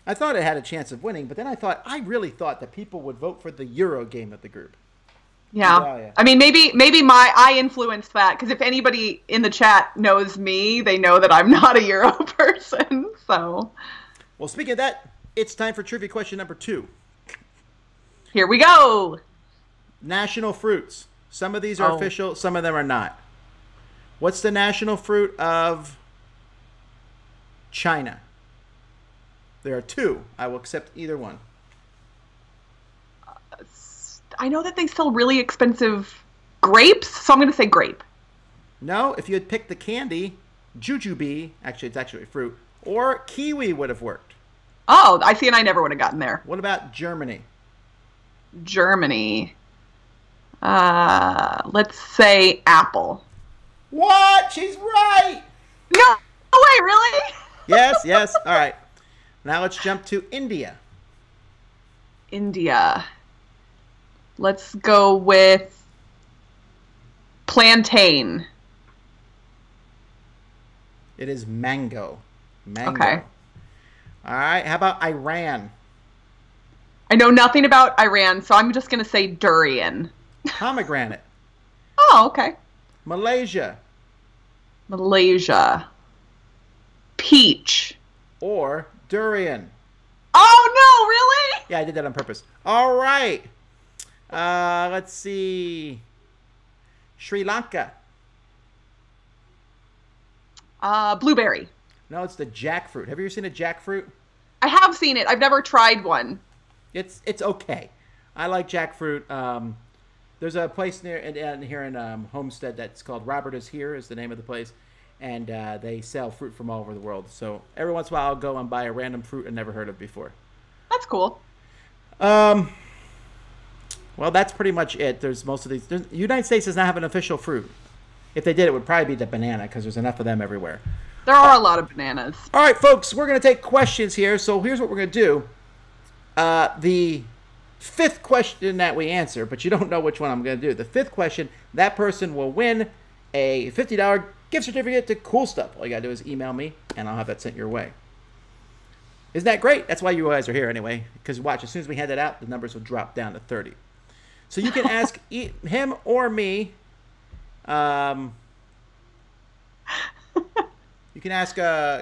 I thought it had a chance of winning, but then I really thought that people would vote for the Euro game of the group. Yeah. I mean, maybe I influenced that, because if anybody in the chat knows me, they know that I'm not a Euro person. So. Well, speaking of that, it's time for trivia question number 2. Here we go. National fruits. Some of these are official, some of them are not. What's the national fruit of China? There are 2. I will accept either one. I know that they sell really expensive grapes, so I'm going to say grape. No, if you had picked the candy, jujube, actually it's actually a fruit, or kiwi would have worked. Oh, I see, and I never would have gotten there. What about Germany? Germany. Let's say apple. What? She's right! No way, really? Yes. All right. Now let's jump to India. India. Let's go with plantain. It is mango. Okay. All right. How about Iran? I know nothing about Iran, so I'm just going to say durian. Pomegranate. Oh, okay. Malaysia. Peach. Or durian. Oh, no, really? Yeah, I did that on purpose. All right. Let's see. Sri Lanka. Blueberry. No, it's the jackfruit. Have you ever seen a jackfruit? I have seen it. I've never tried one. It's okay. I like jackfruit. There's a place here in Homestead that's called Robert is Here is the name of the place, and they sell fruit from all over the world. So every once in a while, I'll go and buy a random fruit I never heard of before. That's cool. Well, that's pretty much it. There's most of these. The United States does not have an official fruit. If they did, it would probably be the banana because there's enough of them everywhere. There are a lot of bananas. All right, folks, we're going to take questions here. So here's what we're going to do. The fifth question that we answer, but you don't know which one I'm going to do. The fifth question, that person will win a $50 gift certificate to Cool Stuff. All you got to do is email me, and I'll have that sent your way. Isn't that great? That's why you guys are here anyway, because watch, as soon as we hand it out, the numbers will drop down to 30. So you can ask him or me. You can ask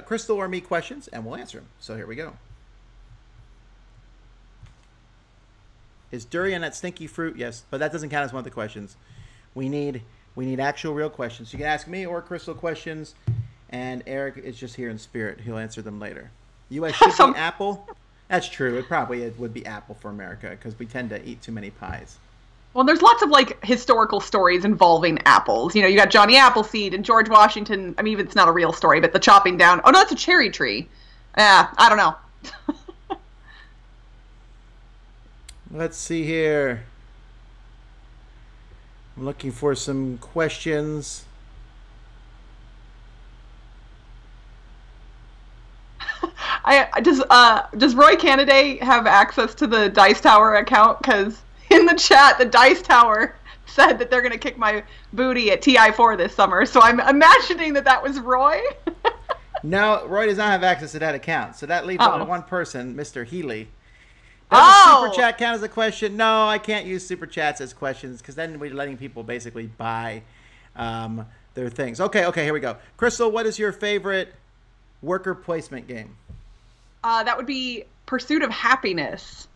Crystal or me questions, and we'll answer them. So here we go. Is durian that stinky fruit? Yes, but that doesn't count as one of the questions. We need actual real questions. You can ask me or Crystal questions, and Eric is just here in spirit. He'll answer them later. U.S. should be apple. That's true. It would be apple for America because we tend to eat too many pies. Well, there's lots of historical stories involving apples. You got Johnny Appleseed and George Washington. I mean, even it's not a real story, but the chopping down. Oh no, that's a cherry tree. I don't know. Let's see here. I'm looking for some questions. Does Roy Cannaday have access to the Dice Tower account? Because in the chat, the Dice Tower said that they're going to kick my booty at TI4 this summer. So I'm imagining that was Roy. No, Roy does not have access to that account. So that leaves only one person, Mr. Healy. Does a super chat count as a question? No, I can't use super chats as questions because then we're letting people basically buy their things. Okay, here we go. Crystal, what is your favorite worker placement game? That would be Pursuit of Happiness.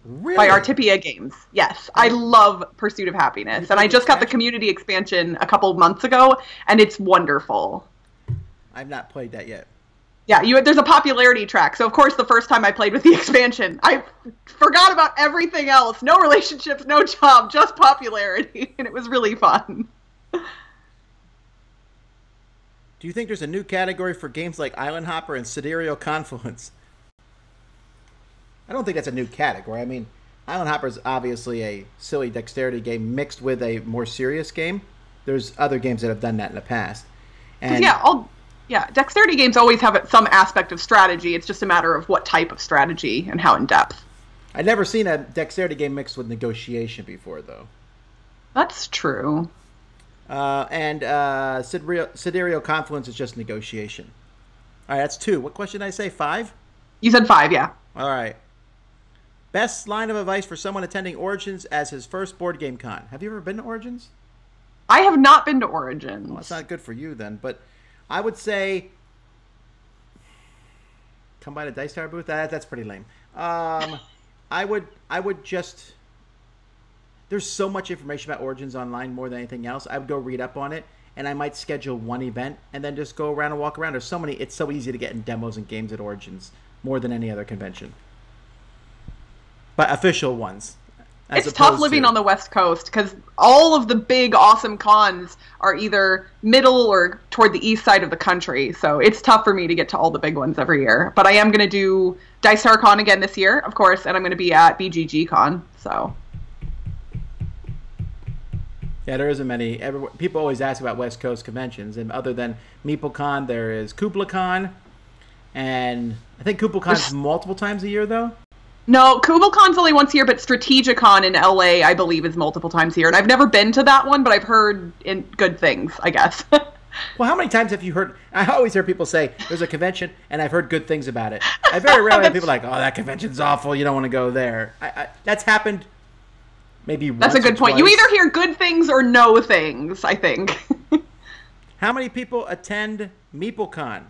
Really? By Artipia Games. Yes, I love Pursuit of Happiness. And I just got the community expansion a couple months ago, and it's wonderful. I've not played that yet. Yeah, there's a popularity track. So, of course, the first time I played with the expansion, I forgot about everything else. No relationships, no job, just popularity. And it was really fun. Do you think there's a new category for games like Island Hopper and Sidereal Confluence? I don't think that's a new category. I mean, Island Hopper is obviously a silly dexterity game mixed with a more serious game. There's other games that have done that in the past. And dexterity games always have some aspect of strategy. It's just a matter of what type of strategy and how in depth. I've never seen a dexterity game mixed with negotiation before, though. That's true. And Sidereal Confluence is just negotiation. All right, that's 2. What question did I say? 5? You said 5, yeah. All right. Best line of advice for someone attending Origins as his first board game con. Have you ever been to Origins? I have not been to Origins. Well, that's not good for you then. But I would say come by the Dice Tower booth. That's pretty lame. I would just. There's so much information about Origins online more than anything else. I would go read up on it, and I might schedule one event and then just go around and walk around. There's so many. It's so easy to get in demos and games at Origins more than any other convention. But official ones. It's tough living on the West Coast because all of the big, awesome cons are either middle or toward the east side of the country. So it's tough for me to get to all the big ones every year. But I am going to do Dice Tower Con again this year, of course, and I'm going to be at BGG Con. So. Yeah, there isn't many. People always ask about West Coast conventions, and other than MeepleCon, there is KublaCon, and I think KublaCon is multiple times a year, though. No, KublaCon's only once a year, but Strategicon in LA, I believe, is multiple times a year. And I've never been to that one, but I've heard good things, I guess. Well, how many times have you heard? I always hear people say there's a convention, and I've heard good things about it. I very rarely have people like, "Oh, that convention's awful. You don't want to go there." That's happened. Maybe once. That's a good point. Twice. You either hear good things or no things, I think. How many people attend MeepleCon?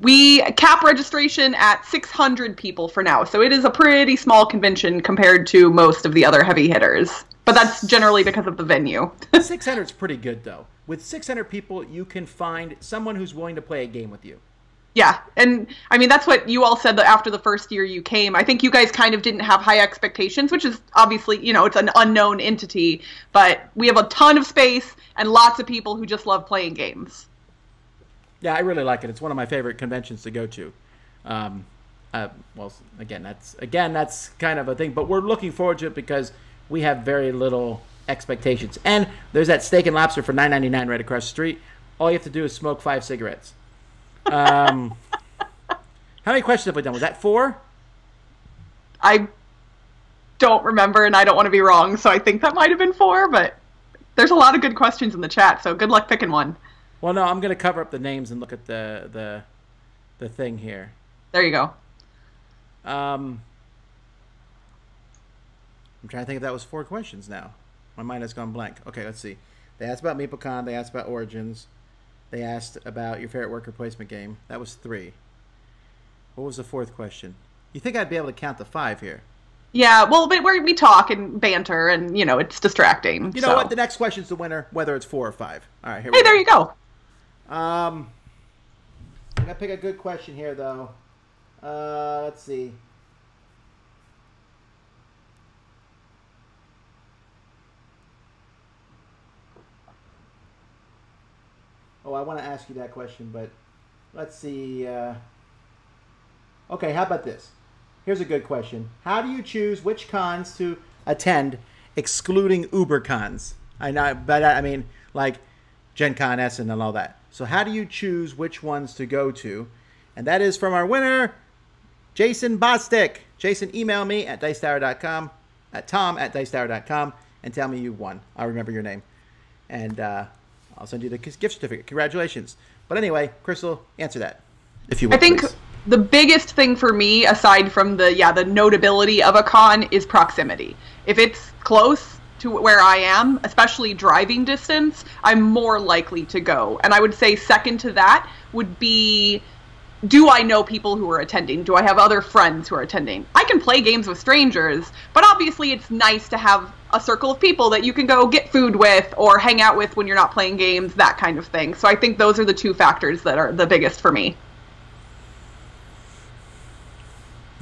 We cap registration at 600 people for now, so it is a pretty small convention compared to most of the other heavy hitters. But that's generally because of the venue. 600 is pretty good, though. With 600 people, you can find someone who's willing to play a game with you. Yeah, and I mean that's what you all said that after the first year you came. I think you guys kind of didn't have high expectations, which is obviously, it's an unknown entity, but we have a ton of space and lots of people who just love playing games. Yeah, I really like it. It's one of my favorite conventions to go to. Well, again, that's kind of a thing, but we're looking forward to it because we have very little expectations. And there's that steak and lobster for $9.99 right across the street. All you have to do is smoke 5 cigarettes. How many questions have we done? Was that 4? I don't remember, and I don't want to be wrong, so I think that might have been 4, but there's a lot of good questions in the chat, so good luck picking one. Well, no, I'm going to cover up the names and look at the thing here. There you go. I'm trying to think if that was 4 questions now. My mind has gone blank. Okay, let's see. They asked about MeepleCon. They asked about Origins. They asked about your favorite worker placement game. That was 3. What was the 4th question? You think I'd be able to count the 5 here? Yeah, well, but we talk and banter, and, it's distracting. You know what? The next question's the winner, whether it's 4 or 5. All right, here we go. Hey, there you go. I got to pick a good question here, though. Let's see. Oh, I want to ask you that question, but let's see. Okay, how about this? Here's a good question. How do you choose which cons to attend, excluding Uber cons? I know, but I mean, like Gen Con, Essen, and all that. So how do you choose which ones to go to? And that is from our winner, Jason Bostic. Jason, email me at dicetower.com, at tom@dicetower.com, and tell me you won. I'll remember your name. And I'll send you the gift certificate. Congratulations. But anyway, Crystal, answer that, if you will, I think please. The biggest thing for me, aside from the notability of a con, is proximity. If it's close to where I am, especially driving distance, I'm more likely to go. And I would say second to that would be, do I know people who are attending? Do I have other friends who are attending? I can play games with strangers, but obviously it's nice to have a circle of people that you can go get food with or hang out with when you're not playing games, that kind of thing. So I think those are the 2 factors that are the biggest for me.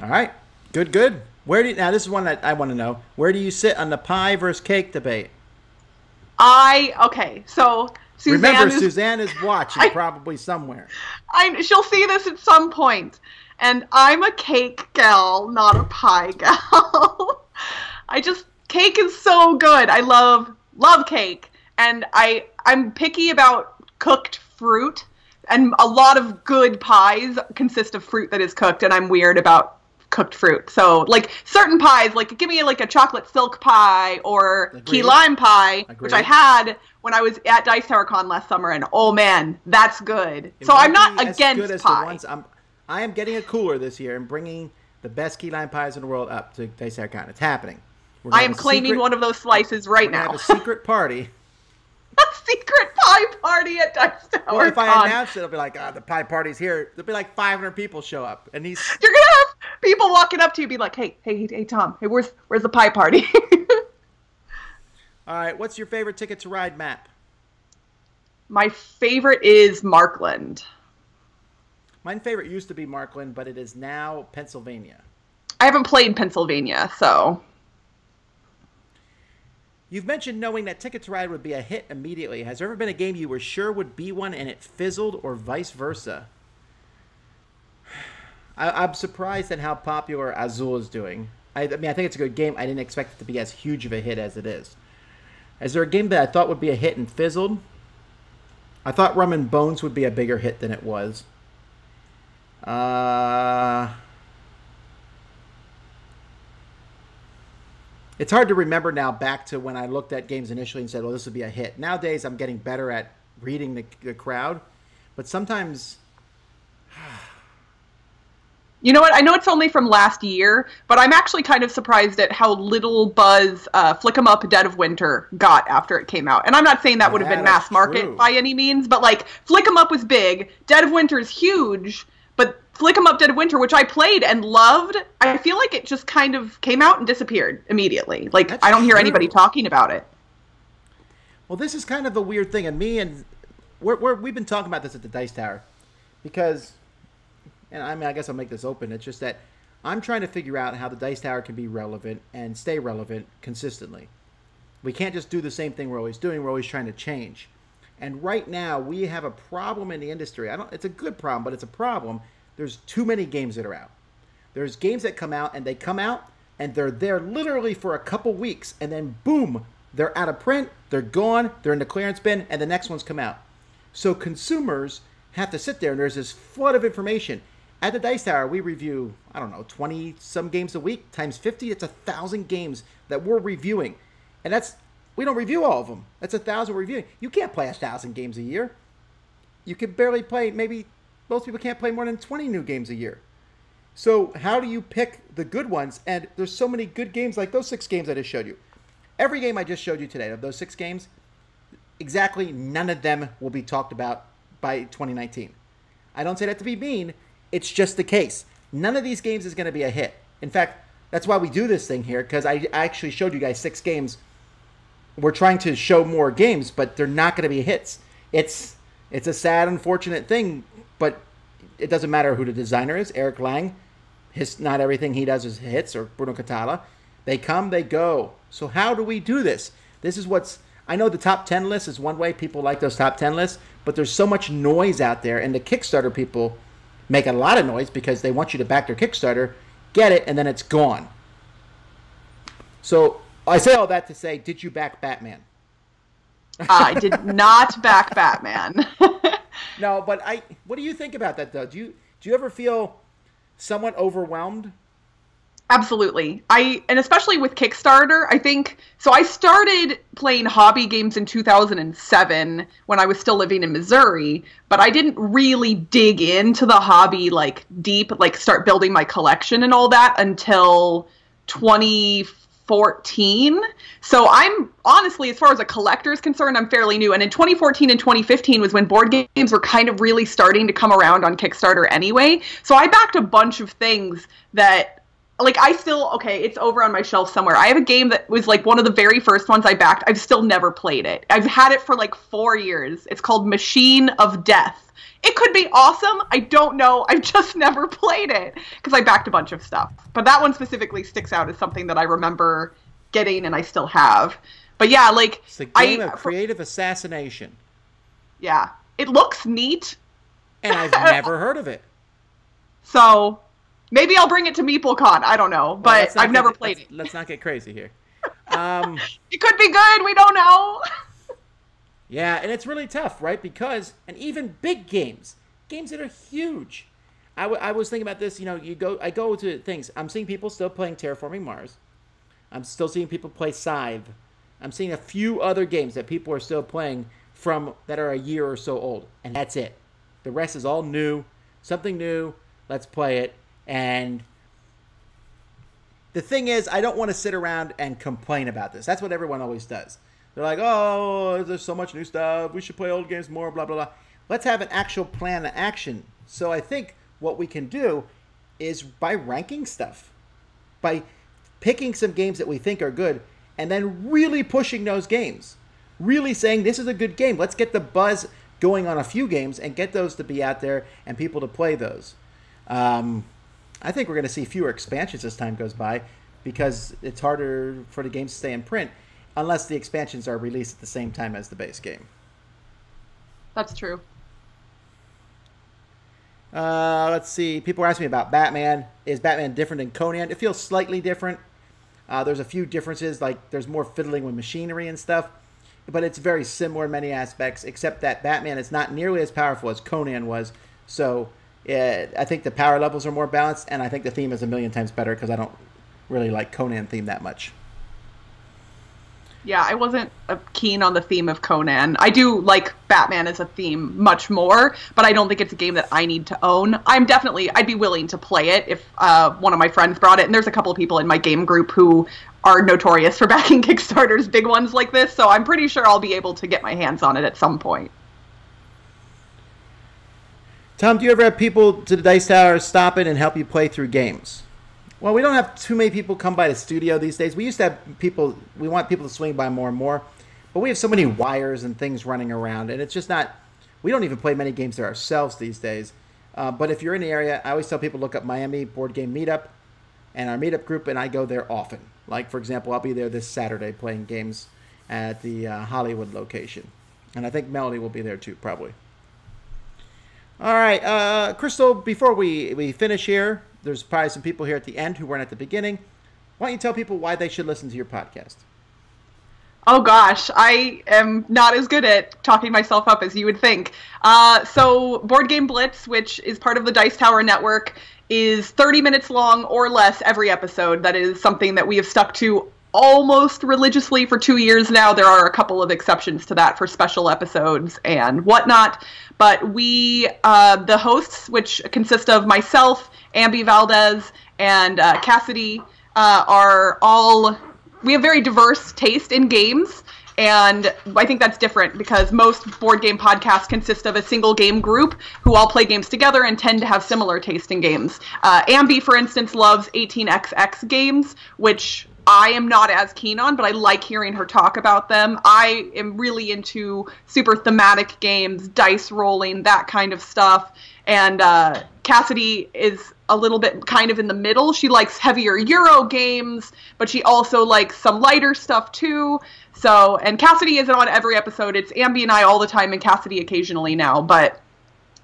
All right. Good. Now, this is one that I want to know. Where do you sit on the pie versus cake debate? Okay, so Suzanne is watching probably somewhere. She'll see this at some point. And I'm a cake gal, not a pie gal. Cake is so good. I love cake. And I'm picky about cooked fruit. And a lot of good pies consist of fruit that is cooked, and I'm weird about cooked fruit. So, like, certain pies, like, give me, like, a chocolate silk pie or key lime pie, which I had when I was at Dice Tower Con last summer, and, oh, man, that's good. So I'm not against pie. I am getting a cooler this year and bringing the best key lime pies in the world up to Dice Tower Con. It's happening. I am claiming one of those slices right now. We're going to have a secret party. A secret pie party at Dice Tower Con. Well, if I announce it, it'll be like, the pie party's here. There'll be like 500 people show up. And You're going to have people walking up to you be like, hey, Tom, hey, where's the pie party? All right, what's your favorite Ticket to Ride map? My favorite is Markland. My favorite used to be Markland, but it is now Pennsylvania. I haven't played Pennsylvania, so... You've mentioned knowing that Ticket to Ride would be a hit immediately. Has there ever been a game you were sure would be one and it fizzled, or vice versa? I'm surprised at how popular Azul is doing. I mean, I think it's a good game. I didn't expect it to be as huge of a hit as it is. Is there a game that I thought would be a hit and fizzled? I thought Rum and Bones would be a bigger hit than it was. It's hard to remember now back to when I looked at games initially and said, well, this would be a hit. Nowadays, I'm getting better at reading the crowd. But sometimes... You know what? I know it's only from last year, but I'm actually kind of surprised at how little buzz Flick 'em Up Dead of Winter got after it came out. And I'm not saying that would have been mass market by any means, but like Flick 'em Up was big, Dead of Winter is huge, but Flick 'em Up Dead of Winter, which I played and loved, I feel like it just kind of came out and disappeared immediately. Like, I don't hear anybody talking about it. Well, this is kind of a weird thing, and we've been talking about this at the Dice Tower, because and I mean, I guess I'll make this open. It's just that I'm trying to figure out how the Dice Tower can be relevant and stay relevant consistently. We can't just do the same thing we're always doing. We're always trying to change. And right now, we have a problem in the industry. It's a good problem, but it's a problem. There's too many games that are out. There's games that come out, and they come out, and they're there literally for a couple weeks, and then boom, they're out of print, they're gone, they're in the clearance bin, and the next ones come out. So consumers have to sit there, and there's this flood of information. At the Dice Tower, we review, 20-some games a week, times 50, it's 1,000 games that we're reviewing. And we don't review all of them. That's 1,000 we're reviewing. You can't play 1,000 games a year. You can barely play, maybe most people can't play more than 20 new games a year. So how do you pick the good ones? And there's so many good games like those 6 games I just showed you. Every game I just showed you today, of those 6 games, exactly none of them will be talked about by 2019. I don't say that to be mean. It's just the case. None of these games is going to be a hit. In fact, that's why we do this thing here, because I actually showed you guys 6 games. We're trying to show more games, but they're not going to be hits. It's a sad, unfortunate thing, but it doesn't matter who the designer is. Eric Lang, not everything he does is hits, or Bruno Catala. They come, they go. So how do we do this? This is I know the top 10 list is one way. People like those top 10 lists, but there's so much noise out there, and the Kickstarter people make a lot of noise because they want you to back their Kickstarter, get it, and then it's gone. So I say all that to say, did you back Batman? I did not back Batman. No, but what do you think about that, though? Do you ever feel somewhat overwhelmed? Absolutely. And especially with Kickstarter, I think, so I started playing hobby games in 2007 when I was still living in Missouri, but I didn't really dig into the hobby deep, start building my collection and all that until 2014. So I'm honestly, as far as a collector is concerned, I'm fairly new. And in 2014 and 2015 was when board games were kind of really starting to come around on Kickstarter anyway. So I backed a bunch of things that it's over on my shelf somewhere. I have a game that was one of the very first ones I backed. I've still never played it. I've had it for 4 years. It's called Machine of Death. It could be awesome. I don't know. I've just never played it because I backed a bunch of stuff. But that one specifically sticks out as something that I remember getting and I still have. But yeah, it's a game of creative assassination. Yeah. It looks neat. And I've never heard of it. So maybe I'll bring it to MeepleCon. I don't know, but I've never played it. Let's not get crazy here. It could be good. We don't know. Yeah, and it's really tough, right? Because, and even big games that are huge. I was thinking about this. I go to things. I'm seeing people still playing Terraforming Mars. I'm still seeing people play Scythe. I'm seeing a few other games that people are still playing that are a year or so old, and that's it. The rest is all new, something new. Let's play it. And the thing is, I don't want to sit around and complain about this. That's what everyone always does. They're like, oh, there's so much new stuff. We should play old games more, blah, blah, blah. Let's have an actual plan of action. So I think what we can do is by ranking stuff, by picking some games that we think are good, and then really pushing those games. Really saying, this is a good game. Let's get the buzz going on a few games and get those to be out there and people to play those. I think we're going to see fewer expansions as time goes by because it's harder for the games to stay in print unless the expansions are released at the same time as the base game. That's true. Let's see. People are asking me about Batman. Is Batman different than Conan? It feels slightly different. There's a few differences, like there's more fiddling with machinery and stuff, but it's very similar in many aspects, except that Batman is not nearly as powerful as Conan was. So I think the power levels are more balanced, and I think the theme is a million times better because I don't really like Conan theme that much. Yeah, I wasn't keen on the theme of Conan. I do like Batman as a theme much more, but I don't think it's a game that I need to own. I'd be willing to play it if one of my friends brought it, and there's a couple of people in my game group who are notorious for backing Kickstarters, big ones like this, so I'm pretty sure I'll be able to get my hands on it at some point. Tom, do you ever have people to the Dice Tower stop in and help you play through games? Well, we don't have too many people come by the studio these days. We used to have people, we want people to swing by more and more, but we have so many wires and things running around, and it's just not, we don't even play many games there ourselves these days. But if you're in the area, I always tell people look up Miami Board Game Meetup and our meetup group, and I go there often. Like, for example, I'll be there this Saturday playing games at the Hollywood location. And I think Melody will be there too, probably. All right, Crystal, before we finish here, there's probably some people here at the end who weren't at the beginning. Why don't you tell people why they should listen to your podcast? Oh gosh, I am not as good at talking myself up as you would think. So Board Game Blitz, which is part of the Dice Tower Network, is 30 minutes long or less every episode. That is something that we have stuck to almost religiously for 2 years now. There are a couple of exceptions to that for special episodes and whatnot. But we, the hosts, which consist of myself, Ambi Valdez, and Cassidy, are all... We have very diverse taste in games, and I think that's different because most board game podcasts consist of a single game group who all play games together and tend to have similar taste in games. Ambi, for instance, loves 18xx games, which I am not as keen on, but I like hearing her talk about them. I am really into super thematic games, dice rolling, that kind of stuff. And Cassidy is a little bit kind of in the middle. She likes heavier Euro games, but she also likes some lighter stuff too. So, and Cassidy isn't on every episode. It's Ambi and I all the time and Cassidy occasionally now. But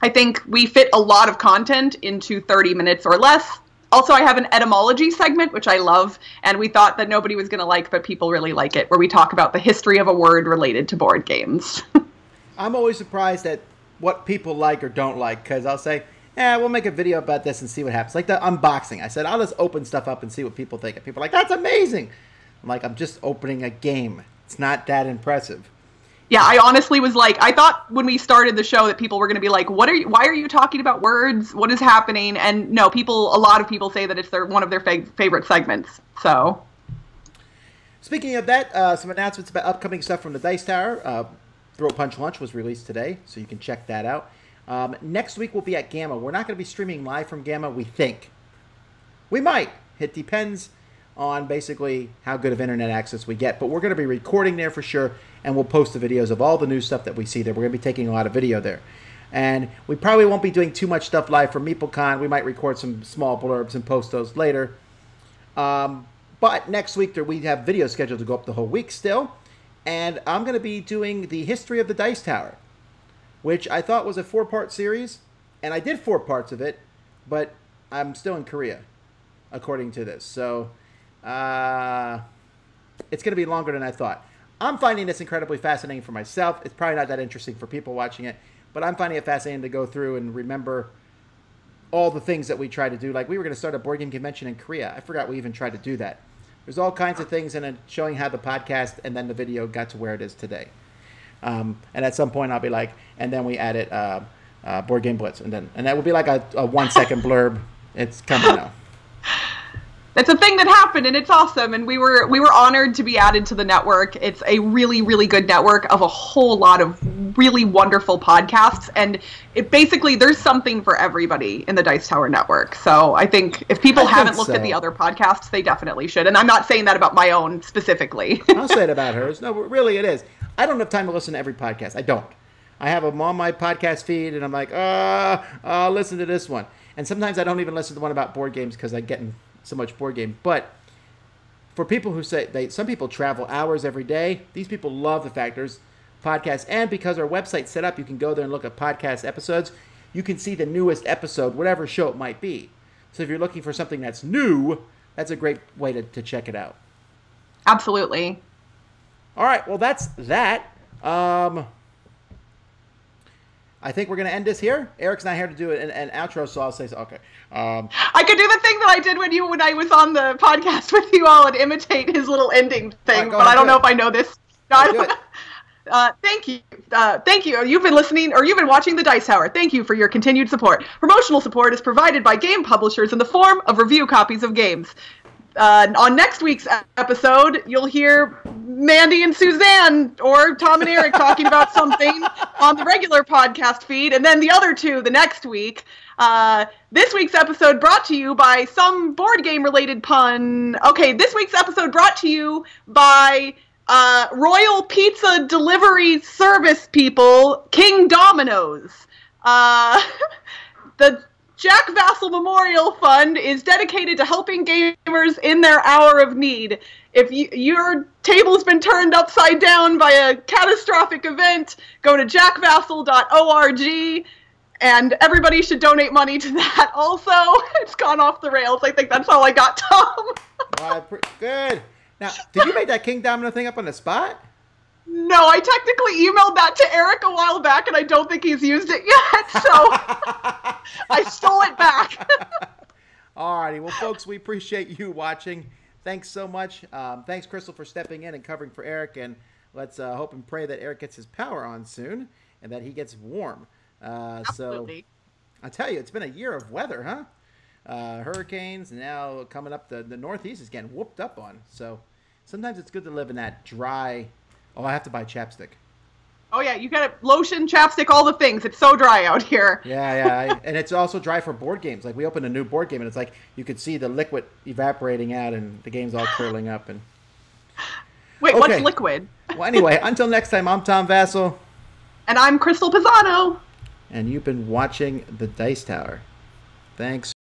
I think we fit a lot of content into 30 minutes or less. Also, I have an etymology segment, which I love, and we thought that nobody was going to like, but people really like it, where we talk about the history of a word related to board games. I'm always surprised at what people like or don't like, because I'll say, we'll make a video about this and see what happens. Like the unboxing. I said, I'll just open stuff up and see what people think. And people are like, that's amazing. I'm like, I'm just opening a game. It's not that impressive. Yeah, I honestly was like, I thought when we started the show that people were going to be like, why are you talking about words? What is happening? And no, a lot of people say that it's one of their favorite segments. So, speaking of that, some announcements about upcoming stuff from the Dice Tower. Throat Punch Lunch was released today, so you can check that out. Next week we'll be at Gamma. We're not going to be streaming live from Gamma, we think. We might. It depends on basically how good of internet access we get. But we're going to be recording there for sure, and we'll post the videos of all the new stuff that we see there. We're going to be taking a lot of video there. And we probably won't be doing too much stuff live from MeepleCon. We might record some small blurbs and post those later. But next week we have videos scheduled to go up the whole week still. And I'm going to be doing the history of the Dice Tower, which I thought was a 4-part series. And I did 4 parts of it, but I'm still in Korea, according to this. So it's going to be longer than I thought. I'm finding this incredibly fascinating for myself. It's probably not that interesting for people watching it, but I'm finding it fascinating to go through and remember all the things that we try to do. Like, we were going to start a board game convention in Korea. I forgot we even tried to do that. There's all kinds of things in it showing how the podcast and then the video got to where it is today. And at some point I'll be like, and then we added Board Game Blitz. And that would be like a 1-second blurb. It's coming now. It's a thing that happened, and it's awesome, and we were honored to be added to the network. It's a really, really good network of a whole lot of really wonderful podcasts, and it basically, there's something for everybody in the Dice Tower network. So I think if people haven't looked at the other podcasts, they definitely should. And I'm not saying that about my own specifically. I'll say it about hers. No, really it is. I don't have time to listen to every podcast. I don't. I have them on my podcast feed, and I'm like, I'll listen to this one. And sometimes I don't even listen to the one about board games because I get in so much board game. But for people who say some people travel hours every day, these people love the fact there's podcasts. And because our website's set up, you can go there and look at podcast episodes. You can see the newest episode, whatever show it might be. So if you're looking for something that's new, that's a great way to check it out. Absolutely. All right, well, that's that. I think we're going to end this here. Eric's not here to do an outro, so I'll say so. Okay. I could do the thing that I did when I was on the podcast with you all and imitate his little ending thing, but I don't know if I know this. Thank you. Thank you. You've been listening, or you've been watching The Dice Tower. Thank you for your continued support. Promotional support is provided by game publishers in the form of review copies of games. On next week's episode, you'll hear Mandy and Suzanne or Tom and Eric talking about something on the regular podcast feed, and then the other two the next week. This week's episode brought to you by some board game related pun. Okay, this week's episode brought to you by Royal Pizza Delivery Service people, King Domino's. The Jack Vassal Memorial Fund is dedicated to helping gamers in their hour of need. If your table's been turned upside down by a catastrophic event, go to jackvassal.org, and everybody should donate money to that also. It's gone off the rails. I think that's all I got, Tom. Good. Now, did you make that King Domino thing up on the spot? No, I technically emailed that to Eric a while back, and I don't think he's used it yet, so I stole it back. Alrighty, well, folks, we appreciate you watching. Thanks so much. Thanks, Crystal, for stepping in and covering for Eric, and let's hope and pray that Eric gets his power on soon and that he gets warm. Absolutely. So, I tell you, it's been a year of weather, huh? Hurricanes, and now coming up, the Northeast is getting whooped up on. So sometimes it's good to live in that dry... Oh, I have to buy chapstick. Oh, yeah, you got lotion, chapstick, all the things. It's so dry out here. Yeah. And it's also dry for board games. Like, we opened a new board game, and it's like you could see the liquid evaporating out, and the game's all curling up. And Wait, okay. What's liquid? Well, anyway, until next time, I'm Tom Vassal. And I'm Crystal Pizanno. And you've been watching The Dice Tower. Thanks.